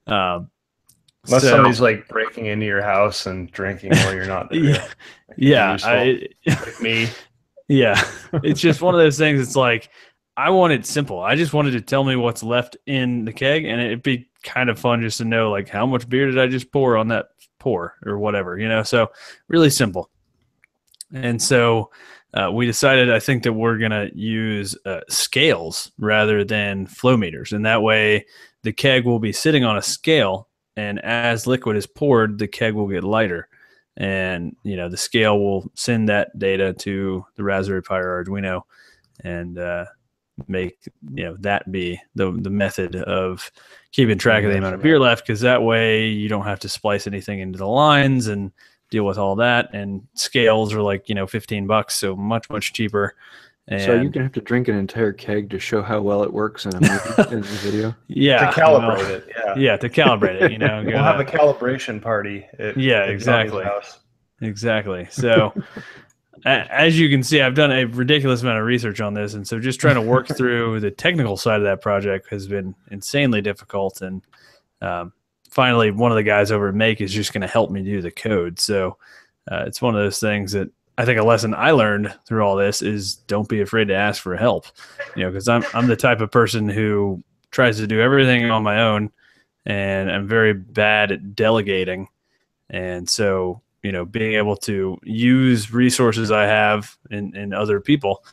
Unless somebody's like breaking into your house and drinking while you're not there. Like me. Yeah, it's just one of those things. It's like I want it simple. I just wanted to tell me what's left in the keg, and it'd be kind of fun just to know like how much beer did I just pour on that pour or whatever, So really simple. And so we decided, I think, that we're going to use scales rather than flow meters. And that way the keg will be sitting on a scale, and as liquid is poured, the keg will get lighter. And, the scale will send that data to the Raspberry Pi or Arduino and make, that be the method of keeping track of the amount of beer left, because that way you don't have to splice anything into the lines and deal with all that. And scales are like $15, so much cheaper. And so you're gonna have to drink an entire keg to show how well it works in a movie, in the video. Yeah, to calibrate it. Yeah, to calibrate it. We'll have a calibration party. Exactly. So as you can see, I've done a ridiculous amount of research on this, and so just trying to work through the technical side of that project has been insanely difficult. And finally, one of the guys over at Make is just going to help me do the code. So it's one of those things that I think a lesson I learned through all this is don't be afraid to ask for help, because I'm the type of person who tries to do everything on my own, and I'm very bad at delegating. And so, being able to use resources I have in other people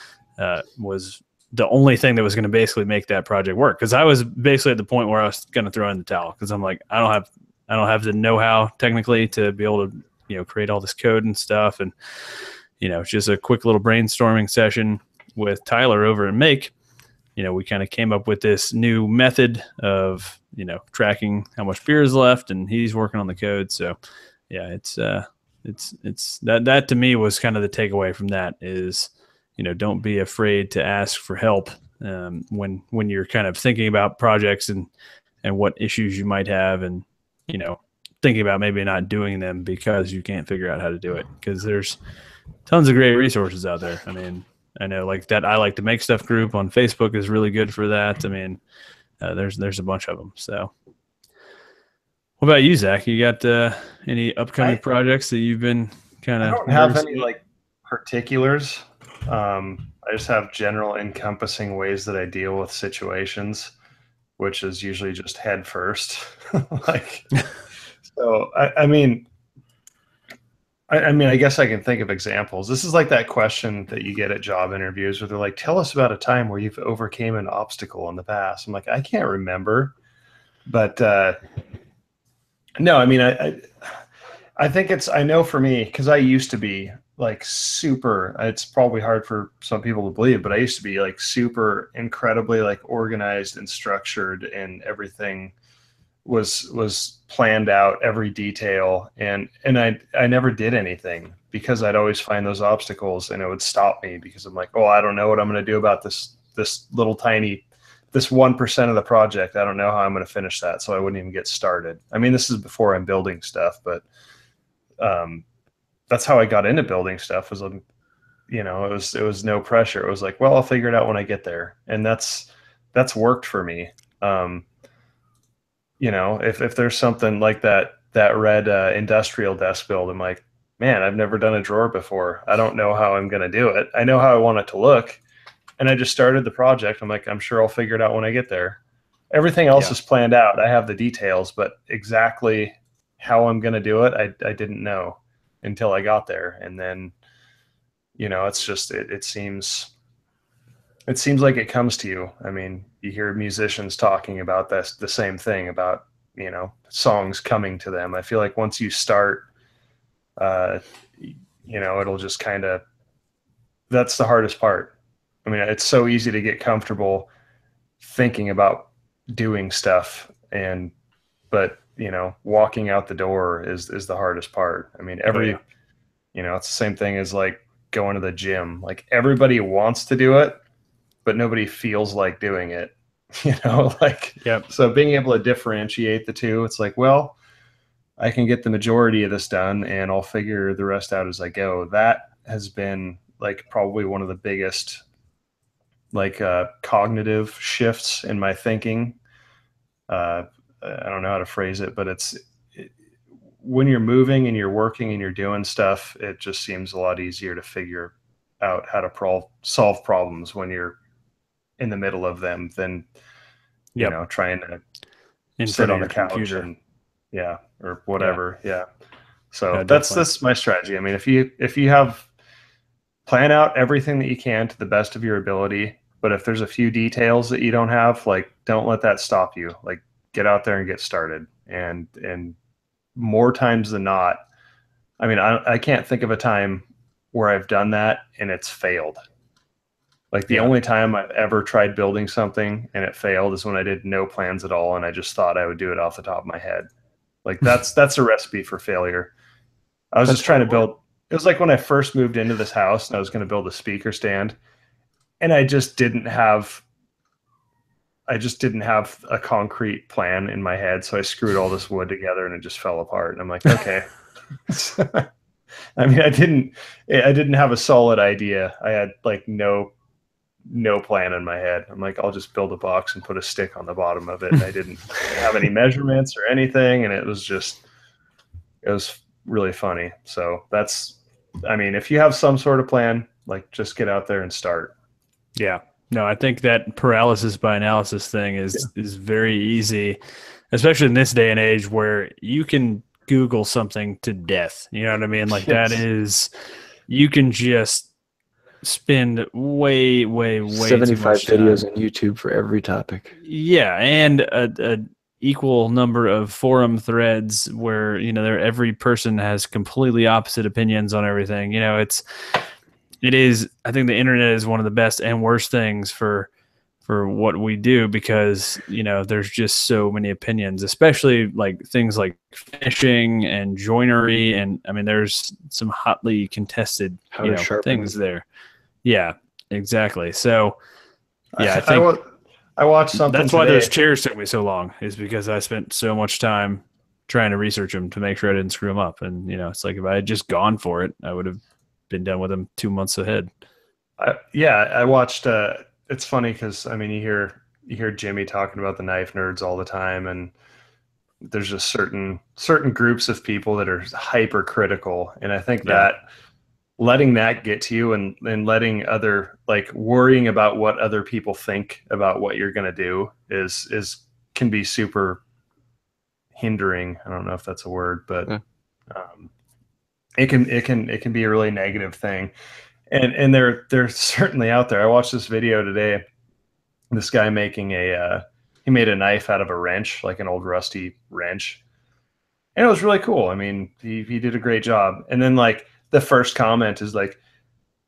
was the only thing that was going to basically make that project work. Because I was basically at the point where I was going to throw in the towel, because I'm like, I don't have the know-how technically to be able to create all this code and stuff. And it's just a quick little brainstorming session with Tyler over at Make. We kind of came up with this new method of tracking how much beer is left, and he's working on the code. So yeah, it's that to me was kind of the takeaway from that is, don't be afraid to ask for help when you're kind of thinking about projects and what issues you might have, and thinking about maybe not doing them because you can't figure out how to do it, because there's tons of great resources out there. I mean, I know like that I Like to Make Stuff group on Facebook is really good for that. I mean, there's a bunch of them. So what about you, Zach? You got any upcoming projects that you've been kind of? I don't have any like particulars. I just have general encompassing ways that I deal with situations, which is usually just head first. So I mean, I guess I can think of examples. This is like that question that you get at job interviews where they're like, tell us about a time where you've overcame an obstacle in the past. I'm like, I can't remember, but no, I mean, I think I know for me, because I used to be like super, it's probably hard for some people to believe, but I used to be like super incredibly like organized and structured, and everything was planned out, every detail. And I never did anything because I'd always find those obstacles, and it would stop me because I'm like, oh, I don't know what I'm going to do about this little tiny, this 1% of the project. I don't know how I'm going to finish that. So I wouldn't even get started. I mean, this is before I'm building stuff, but that's how I got into building stuff, was, it was no pressure. It was like, well, I'll figure it out when I get there. And that's worked for me. If there's something like that red industrial desk build, I'm like, man, I've never done a drawer before. I don't know how I'm going to do it. I know how I want it to look. And I just started the project. I'm like, I'm sure I'll figure it out when I get there. Everything else is planned out. I have the details, but exactly how I'm going to do it, I didn't know until I got there. And then, it's just, it seems it seems like it comes to you. I mean, you hear musicians talking about this, the same thing about, songs coming to them. I feel like once you start, uh, it'll just kind of, that's the hardest part. I mean, it's so easy to get comfortable thinking about doing stuff but walking out the door is the hardest part. I mean, it's the same thing as like going to the gym. Like everybody wants to do it, but nobody feels like doing it, Yep. So being able to differentiate the two, it's like, well, I can get the majority of this done and I'll figure the rest out as I go. That has been like probably one of the biggest cognitive shifts in my thinking. I don't know how to phrase it, but when you're moving and you're working and you're doing stuff, it just seems a lot easier to figure out how to solve problems when you're in the middle of them than, trying to sit on the couch computer. And or whatever. Yeah. So that's my strategy. I mean, if you have plan out everything that you can to the best of your ability, but if there's a few details that you don't have, like, don't let that stop you. Like, get out there and get started. And more times than not, I mean, I can't think of a time where I've done that and it's failed. Like the only time I've ever tried building something and it failed is when I did no plans at all and I just thought I would do it off the top of my head. Like that's a recipe for failure. I was just trying to build. It was like when I first moved into this house and I was going to build a speaker stand, and I just didn't have a concrete plan in my head. So I screwed all this wood together and it just fell apart. And I'm like, okay. I mean, I didn't have a solid idea. I had like no plan in my head. I'm like, I'll just build a box and put a stick on the bottom of it. And I didn't have any measurements or anything. And it was really funny. So I mean, if you have some sort of plan, like just get out there and start. Yeah. No, I think that paralysis by analysis thing is very easy, especially in this day and age where you can Google something to death. You know what I mean? Like that is, you can just spend way 75 videos on YouTube for every topic. Yeah, and a equal number of forum threads where every person has completely opposite opinions on everything. It is. I think the internet is one of the best and worst things for what we do because there's just so many opinions, especially like things like finishing and joinery, and I mean there's some hotly contested things there. Yeah, exactly. So, yeah, I think I watched something. That's why those chairs took me so long, is because I spent so much time trying to research them to make sure I didn't screw them up. And it's like if I had just gone for it, I would have been done with them 2 months ahead. I watched. It's funny because I mean you hear Jimmy talking about the knife nerds all the time, and there's just certain groups of people that are hypercritical, and I think that letting that get to you and letting worrying about what other people think about what you're going to do can be super hindering. I don't know if that's a word, but it can be a really negative thing. And they're certainly out there. I watched this video today. This guy making he made a knife out of a wrench, like an old rusty wrench. And it was really cool. I mean, he did a great job. And then like the first comment is like,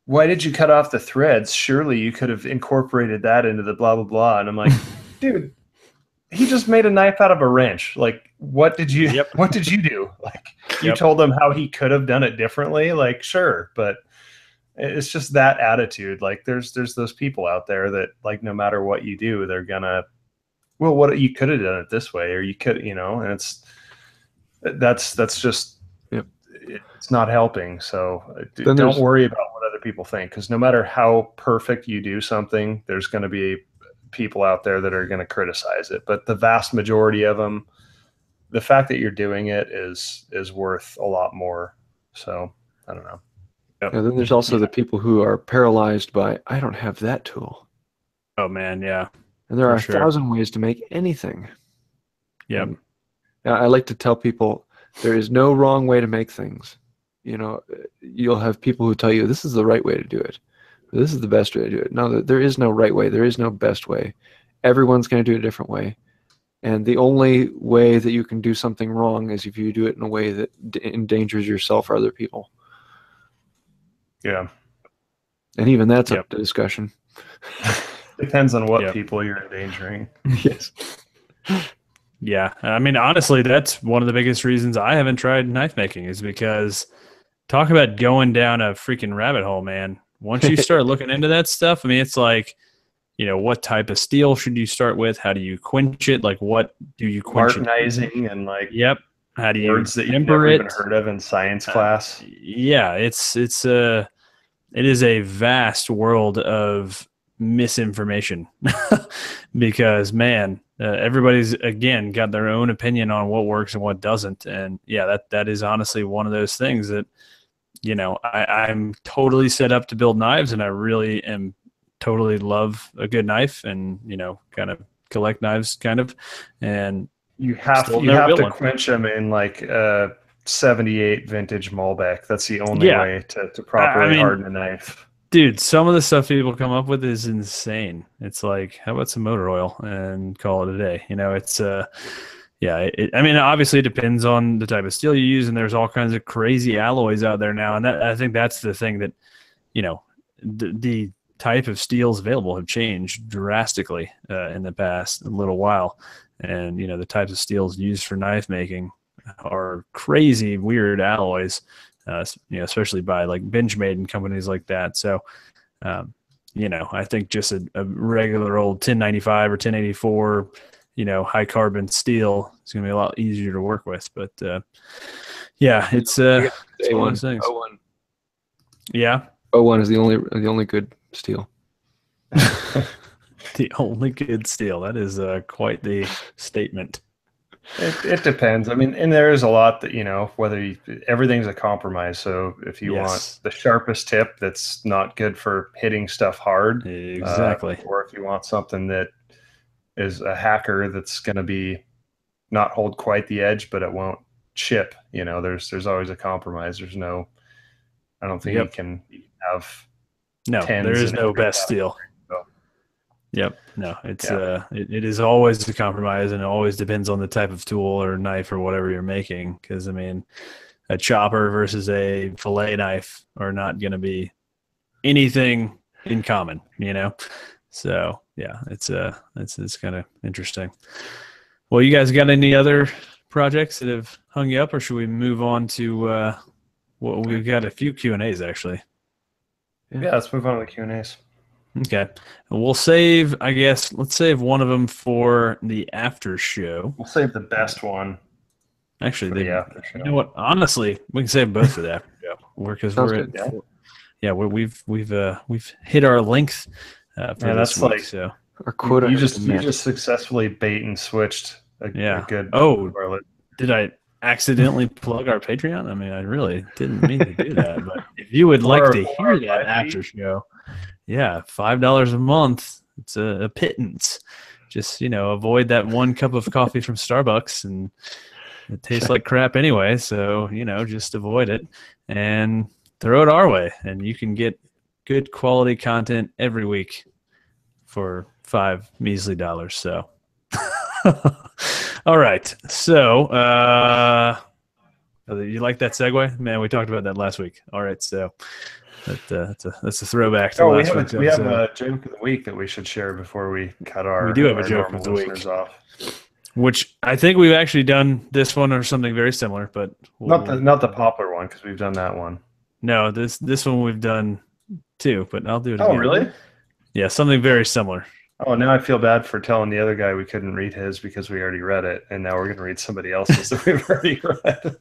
why did you cut off the threads? Surely you could have incorporated that into the blah, blah, blah. And I'm like, dude, he just made a knife out of a wrench. Like, what did you do? Like, you told him how he could have done it differently. Like, sure. But it's just that attitude. Like there's those people out there that like, no matter what you do, they're gonna, well, what you could have done it this way, or you could, and that's just, it's not helping. So don't worry about what other people think, because no matter how perfect you do something, there's going to be people out there that are going to criticize it. But the vast majority of them, the fact that you're doing it is worth a lot more. So I don't know. Yep. And then there's also the people who are paralyzed by, I don't have that tool. Oh man, yeah. And there are 1,000 ways to make anything. Yep. I like to tell people there is no wrong way to make things. You'll have people who tell you this is the right way to do it. This is the best way to do it. No, there is no right way. There is no best way. Everyone's going to do it a different way. And the only way that you can do something wrong is if you do it in a way that endangers yourself or other people. Yeah. And even that's up to discussion. Depends on what people you're endangering. Yes. Yeah. I mean, honestly, that's one of the biggest reasons I haven't tried knife making is because talk about going down a freaking rabbit hole, man. Once you start looking into that stuff, I mean, it's like, what type of steel should you start with? How do you quench it? Like, what do you quench Martinizing and like how do you words that you've never even heard of in science class? Yeah, it is a vast world of misinformation because, man, everybody's again got their own opinion on what works and what doesn't, and that is honestly one of those things that I'm totally set up to build knives, and I really am totally love a good knife, and kind of collect knives, and you have to quench them in like 78 vintage Malbec. That's the only way to properly harden a knife. Dude, some of the stuff people come up with is insane. It's like, how about some motor oil and call it a day? It's I mean, obviously it depends on the type of steel you use, and there's all kinds of crazy alloys out there now. And I think that's the thing that, the type of steels available have changed drastically in the past little while. And, the types of steels used for knife making are crazy, weird alloys, especially by like Benchmade and companies like that. So, I think just a regular old 1095 or 1084, high carbon steel is going to be a lot easier to work with. But it's one of those things. 01. Yeah. 01 is the only good steel. The only good steel. That is quite the statement. It depends. I mean, and there is a lot that, everything's a compromise. So if you want the sharpest tip that's not good for hitting stuff hard. Exactly. Or if you want something that is a hacker that's going to be not hold quite the edge, but it won't chip. There's always a compromise. There's no, I don't think you can have. No, there is no best steel. Yep. No, it's it is always a compromise, and it always depends on the type of tool or knife or whatever you're making. Because I mean, a chopper versus a fillet knife are not going to be anything in common, So yeah, it's kind of interesting. Well, you guys got any other projects that have hung you up, or should we move on to we've got a few Q&As actually. Yeah, let's move on to the Q&As. Okay. We'll save, I guess, let's save one of them for the after show. We'll save the best one. Actually, you know what? Honestly, we can save both for the after show. We've hit our length for this week. So our quota. You just successfully bait and switched a good. Oh, did I accidentally plug our Patreon? I mean, I really didn't mean to do that, but if you would like to hear that after show, $5 a month. It's a pittance. Just, avoid that one cup of coffee from Starbucks, and it tastes like crap anyway. So, just avoid it and throw it our way. And you can get good quality content every week for $5 measly. So, all right. So, you like that segue? Man, we talked about that last week. All right. So, that's a throwback to last week. We have a joke of the week that we should share before we cut our. We do have a joke of the week off, which I think we've actually done this one or something very similar, but not the poplar one because we've done that one. No, this one we've done too, but I'll do it again. Oh, really? Yeah, something very similar. Oh, now I feel bad for telling the other guy we couldn't read his because we already read it, and now we're going to read somebody else's that we've already read.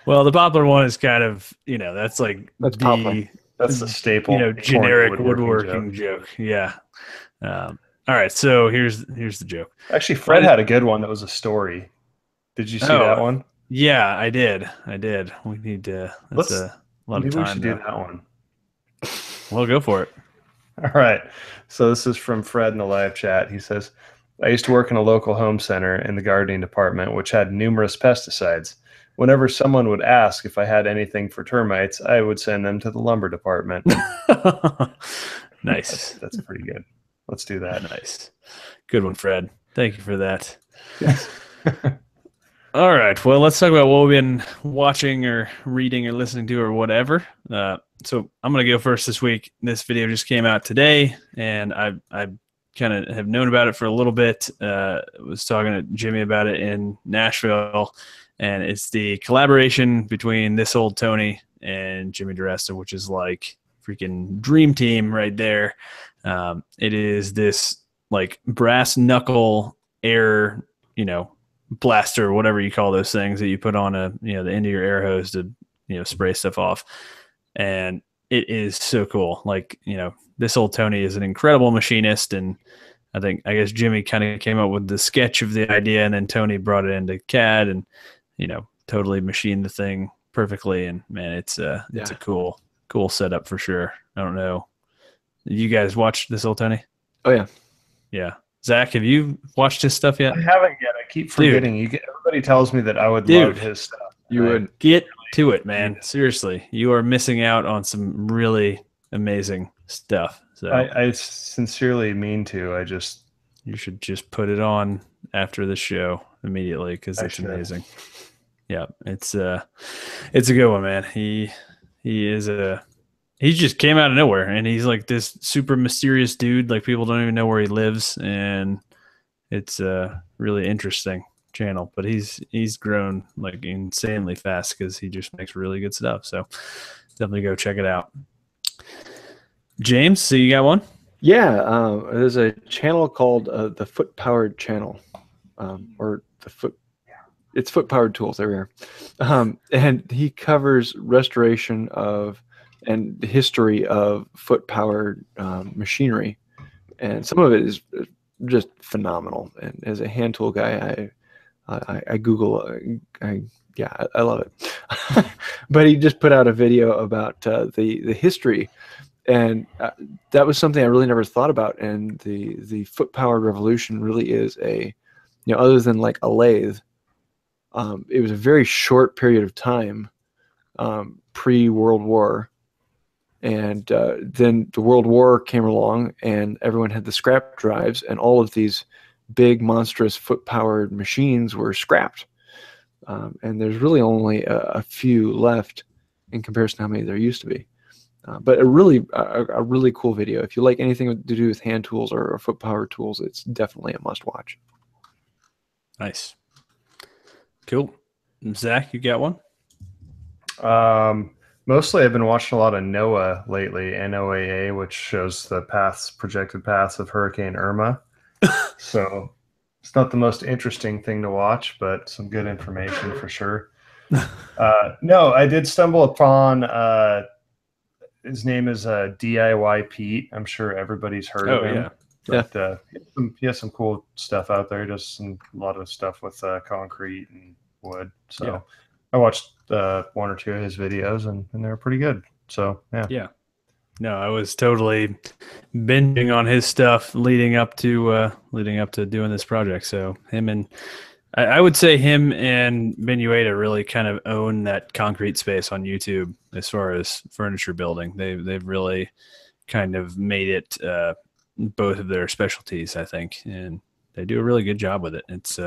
Well, the poplar one is kind of, that's the staple, generic woodworking joke. Yeah. All right, so here's the joke. Actually, Fred had a good one that was a story. Did you see that one? Yeah, I did. We need to. That's a lot of time. We should do that one. Well, go for it. All right. So this is from Fred in the live chat. He says, I used to work in a local home center in the gardening department, which had numerous pesticides. whenever someone would ask if I had anything for termites, I would send them to the lumber department. Nice. That's pretty good. Let's do that. Nice. Good one, Fred. Thank you for that. Yes. All right. Well, let's talk about what we've been watching or reading or listening to or whatever. So I'm going to go first this week. This video just came out today, and I kind of have known about it for a little bit. Was talking to Jimmy about it in Nashville, and it's the collaboration between This Old Tony and Jimmy DiResta, which is like freaking dream team right there. It is this like brass knuckle air, blaster, whatever you call those things that you put on the end of your air hose to, spray stuff off. And it is so cool. Like, This Old Tony is an incredible machinist. And I guess Jimmy kind of came up with the sketch of the idea, and then Tony brought it into CAD and, totally machined the thing perfectly. And man, it's a cool setup for sure. I don't know. You guys watched This Old Tony? Oh yeah. Yeah. Zach, have you watched his stuff yet? I haven't yet. I keep forgetting. Everybody tells me that I would love his stuff. You would get to it, man. Seriously, you are missing out on some really amazing stuff. So I sincerely mean to. You should just put it on after the show immediately because it's amazing. Yeah, it's a good one, man. He just came out of nowhere, and he's like this super mysterious dude. Like people don't even know where he lives, and it's a really interesting channel. But he's grown like insanely fast because he just makes really good stuff. So definitely go check it out. James, so you got one? Yeah, there's a channel called the Foot Powered Channel, or the Foot. It's Foot Powered Tools. There we are, and he covers restoration of and the history of foot-powered machinery, and some of it is just phenomenal. And as a hand tool guy, I Google, I love it. But he just put out a video about the history, and that was something I really never thought about. And the foot-powered revolution really is other than like a lathe, it was a very short period of time, pre-World War. And then the World War came along, and everyone had the scrap drives, and all of these big, monstrous foot-powered machines were scrapped. And there's really only a few left in comparison to how many there used to be. But a really cool video. If you like anything to do with hand tools or foot-powered tools, it's definitely a must-watch. Nice. Cool. Zach, you got one? Mostly I've been watching a lot of NOAA lately, NOAA, which shows the projected paths of Hurricane Irma. So it's not the most interesting thing to watch, but some good information for sure. No, I did stumble upon, his name is DIY Pete. I'm sure everybody's heard of him. Yeah. But he has some cool stuff out there. He does a lot of stuff with concrete and wood. So yeah. I watched one or two of his videos, and they were pretty good. So yeah. No, I was totally binging on his stuff leading up to doing this project. So I would say him and Benueta really kind of own that concrete space on YouTube as far as furniture building. They've really kind of made it both of their specialties, I think, and they do a really good job with it. It's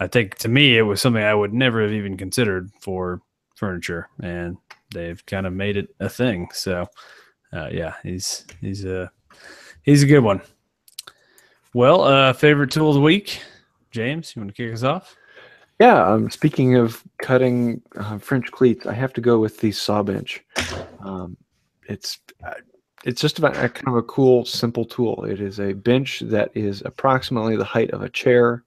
I think to me it was something I would never have even considered for furniture, and they've kind of made it a thing. So yeah, he's a good one. Well, favorite tool of the week, James, you want to kick us off? Yeah, speaking of cutting French cleats, I have to go with the saw bench. It's just about kind of a cool, simple tool. It is a bench that is approximately the height of a chair,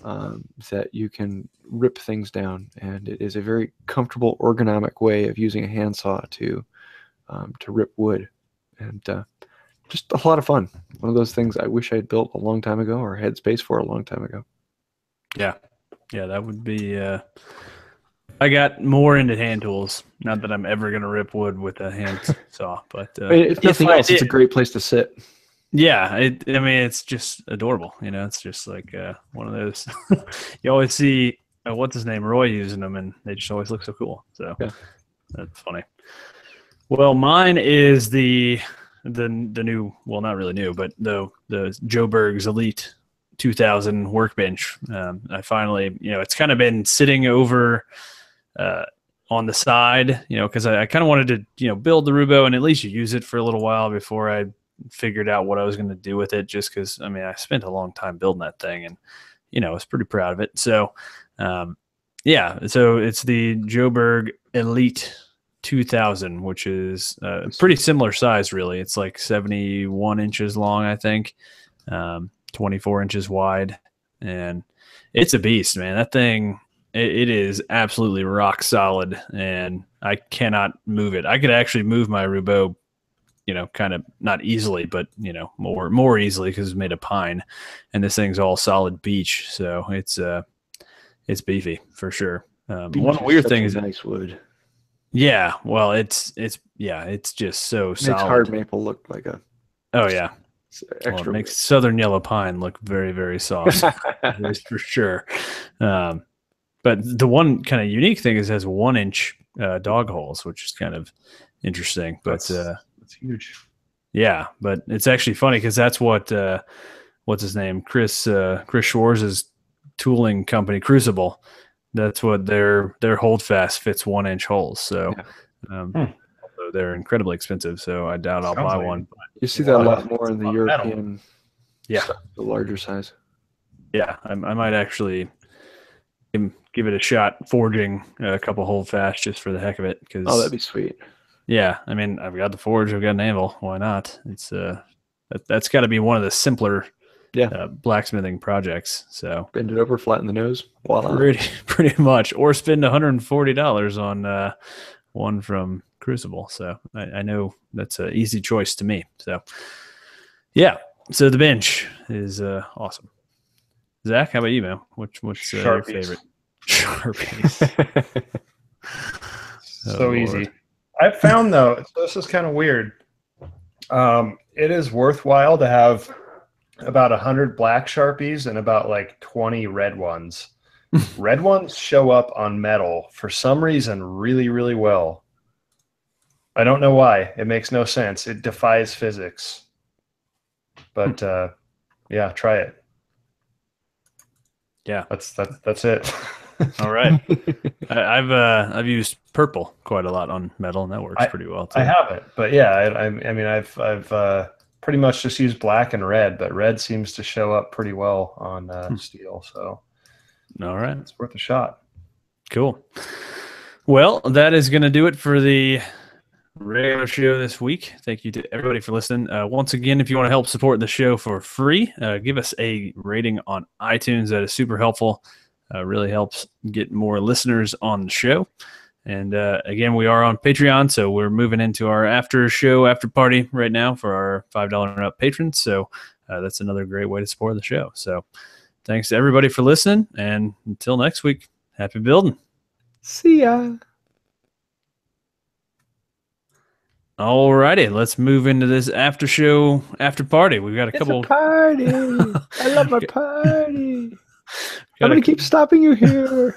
that you can rip things down, and it is a very comfortable, ergonomic way of using a handsaw to rip wood, and just a lot of fun. One of those things I wish I had built a long time ago or had space for a long time ago. Yeah, that would be. I got more into hand tools. Not that I'm ever going to rip wood with a hand saw, but if nothing else, it's a great place to sit. Yeah, it's just adorable. It's just like one of those. You always see what's his name, Roy, using them, and they just always look so cool. So Yeah. that's funny. Well, mine is the new, well, not really new, but the Joburg's Elite 2000 workbench. I finally, it's kind of been sitting over on the side, because I kind of wanted to, build the Rubo and at least use it for a little while before I figured out what I was going to do with it, just because, I spent a long time building that thing, and, I was pretty proud of it. So, so it's the Joburg Elite 2000, which is pretty similar size, really. It's like 71 inches long, I think, 24 inches wide, and it's a beast, man. That thing, it is absolutely rock solid, and I cannot move it. I could actually move my Rubo, kind of not easily, but more easily, because it's made of pine, and this thing's all solid beech, so it's beefy for sure. One weird thing is nice wood. Yeah, well, it's just so solid. Makes hard maple look like a. Oh yeah, extra. It makes southern yellow pine look very, very soft. That's for sure. But the one kind of unique thing is it has 1 inch dog holes, which is kind of interesting. But that's huge. Yeah, but it's actually funny because that's what what's his name, Chris Schwarz's tooling company, Crucible. That's what their holdfast fits 1 inch holes. So they're incredibly expensive. So I doubt I'll buy one. You see that a lot more in the European, the larger size. Yeah, I might actually give it a shot forging a couple holdfast just for the heck of it. Oh, that'd be sweet. Yeah, I've got the forge, I've got an anvil. Why not? It's that's got to be one of the simpler blacksmithing projects. So bend it over, flatten the nose. Voila. Pretty much. Or spend $140 on one from Crucible. So I know that's an easy choice to me. So yeah. So the bench is awesome. Zach, how about you, man? What's your favorite? Sharpies. So easy. I found though, this is kind of weird. It is worthwhile to have about 100 black Sharpies and about like 20 red ones. Red ones show up on metal for some reason really, really well. I don't know why. It makes no sense. It defies physics. But yeah, try it. Yeah, that's it. All right. I've used purple quite a lot on metal, and that works pretty well too. I haven't, but yeah, I've pretty much just used black and red, but red seems to show up pretty well on steel. So, all right, it's worth a shot. Cool. Well, that is going to do it for the regular show this week. Thank you to everybody for listening. Once again, if you want to help support the show for free, give us a rating on iTunes. That is super helpful. Really helps get more listeners on the show. And again, we are on Patreon, so we're moving into our after party right now for our $5 and up patrons. So that's another great way to support the show. So thanks to everybody for listening, and until next week, happy building. See ya. All righty, let's move into this after party. We've got a couple. It's a party. I love my party. I'm going to keep stopping you here.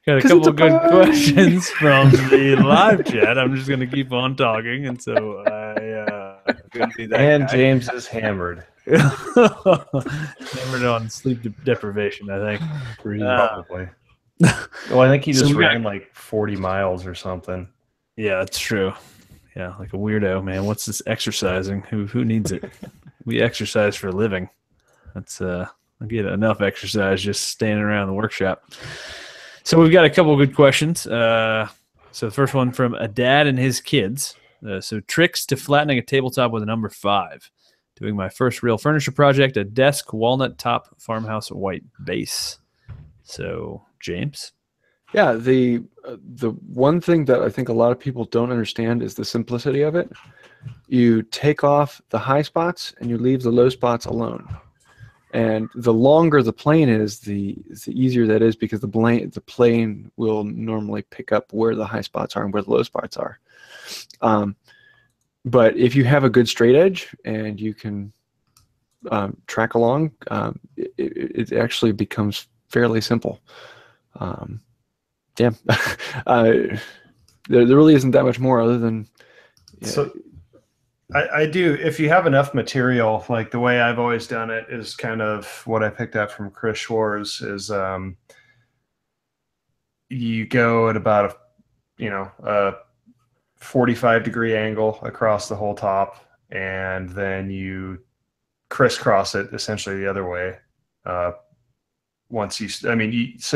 Got a couple of good questions from the live chat. I'm just going to keep on talking. And so and guy. James is hammered. Hammered on sleep deprivation, I think. Probably. Well, I think he just ran like 40 miles or something. Yeah, that's true. Yeah, like a weirdo, man. What's this exercising? Who needs it? We exercise for a living. That's I get enough exercise just standing around the workshop. So we've got a couple of good questions. So the first one from a dad and his kids. So tricks to flattening a tabletop with a number 5. Doing my first real furniture project, a desk, walnut top, farmhouse white base. So James? Yeah, the one thing that I think a lot of people don't understand is the simplicity of it. You take off the high spots and you leave the low spots alone. And the longer the plane is, the easier that is, because the plane will normally pick up where the high spots are and where the low spots are. But if you have a good straight edge and you can track along, it actually becomes fairly simple. Yeah, there really isn't that much more other than. Yeah. So I do, if you have enough material, like the way I've always done it is kind of what I picked up from Chris Schwarz is you go at about a 45-degree angle across the whole top, and then you crisscross it essentially the other way. So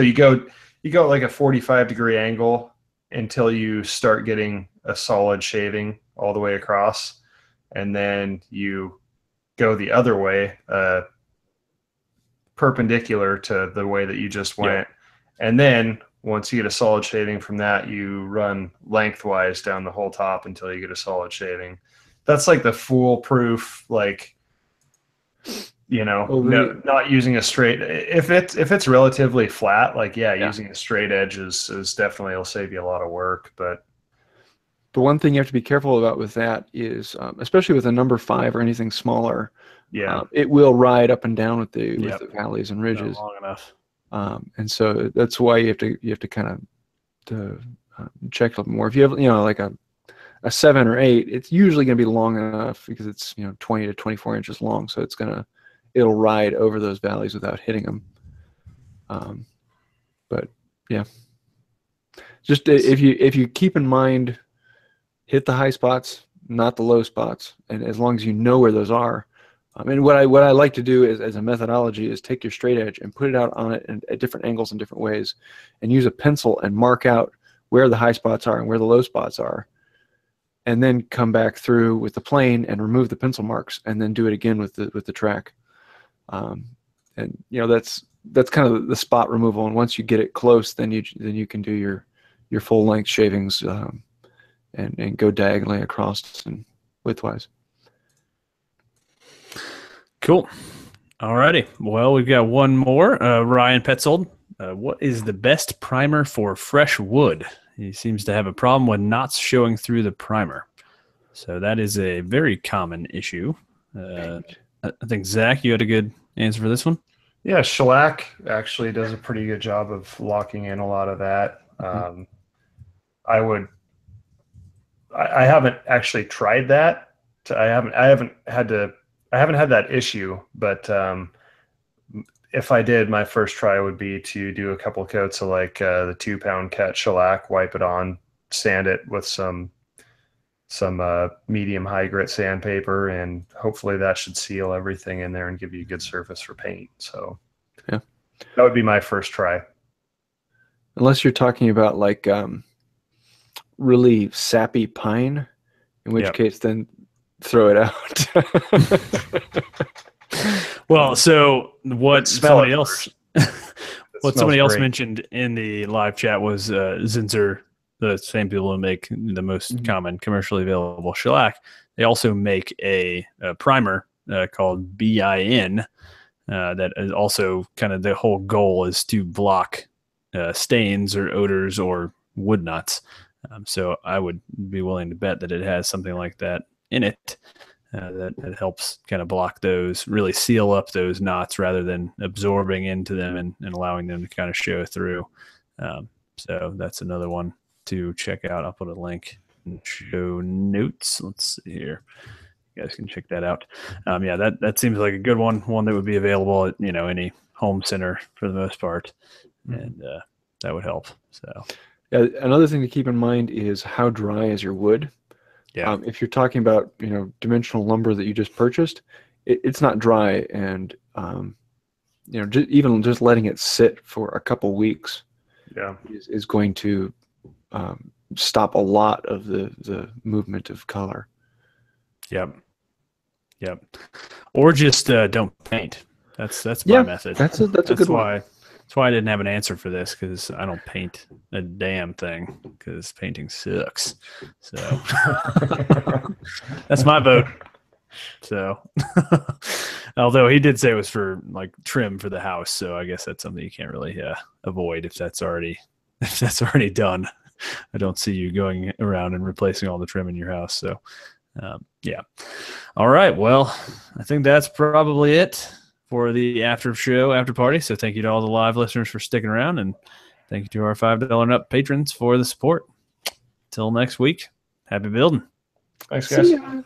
you go at like a 45-degree angle until you start getting a solid shaving all the way across, and then you go the other way, perpendicular to the way that you just went. Yeah. And then once you get a solid shaving from that, you run lengthwise down the whole top until you get a solid shaving. That's like the foolproof, like, not using a straight. If it's relatively flat, like, using a straight edge is definitely will save you a lot of work. But the one thing you have to be careful about with that is, especially with a number 5 or anything smaller, it will ride up and down with the valleys and ridges. Not long enough. And so that's why you have to kind of check a little more. If you have like a 7 or 8, it's usually going to be long enough because it's 20 to 24 inches long, so it'll ride over those valleys without hitting them. But yeah, just if you keep in mind, hit the high spots, not the low spots, and as long as you know where those are. And what I like to do is, as a methodology, is take your straight edge and put it out on it at different angles in different ways, and use a pencil and mark out where the high spots are and where the low spots are, and then come back through with the plane and remove the pencil marks, and then do it again with the track. And that's kind of the spot removal. And once you get it close, then you can do your full length shavings, and go diagonally across and widthwise. Cool. Alrighty. Well, we've got one more. Ryan Petzold. What is the best primer for fresh wood? He seems to have a problem with knots showing through the primer. So that is a very common issue. I think, Zach, you had a good answer for this one. Yeah, shellac actually does a pretty good job of locking in a lot of that. I haven't actually tried that. I haven't had that issue, but if I did, my first try would be to do a couple coats of like the 2-pound cut shellac, wipe it on, sand it with some medium high grit sandpaper, and hopefully that should seal everything in there and give you a good surface for paint. So yeah, that would be my first try. Unless you're talking about like really sappy pine, in which case then throw it out. Well, so what somebody else mentioned in the live chat was Zinsser, the same people who make the most common commercially available shellac. They also make a primer called BIN that is also kind of, the whole goal is to block stains or odors or wood knots. So I would be willing to bet that it has something like that in it that helps kind of block those, really seal up those knots rather than absorbing into them and allowing them to kind of show through. So that's another one to check out. I'll put a link in show notes. Let's see here. You guys can check that out. That seems like a good one that would be available at any home center for the most part, and that would help. So another thing to keep in mind is how dry is your wood. Yeah. If you're talking about dimensional lumber that you just purchased, it's not dry, and even just letting it sit for a couple weeks is going to stop a lot of the movement of color. Yep. Or just don't paint. That's my method. That's a good one. That's why I didn't have an answer for this, because I don't paint a damn thing, because painting sucks. So that's my vote. So although he did say it was for like trim for the house, so I guess that's something you can't really avoid if that's already done. I don't see you going around and replacing all the trim in your house. So All right. Well, I think that's probably it for the after party. So thank you to all the live listeners for sticking around, and thank you to our $5 and up patrons for the support. Till next week, happy building. Thanks, guys. See ya.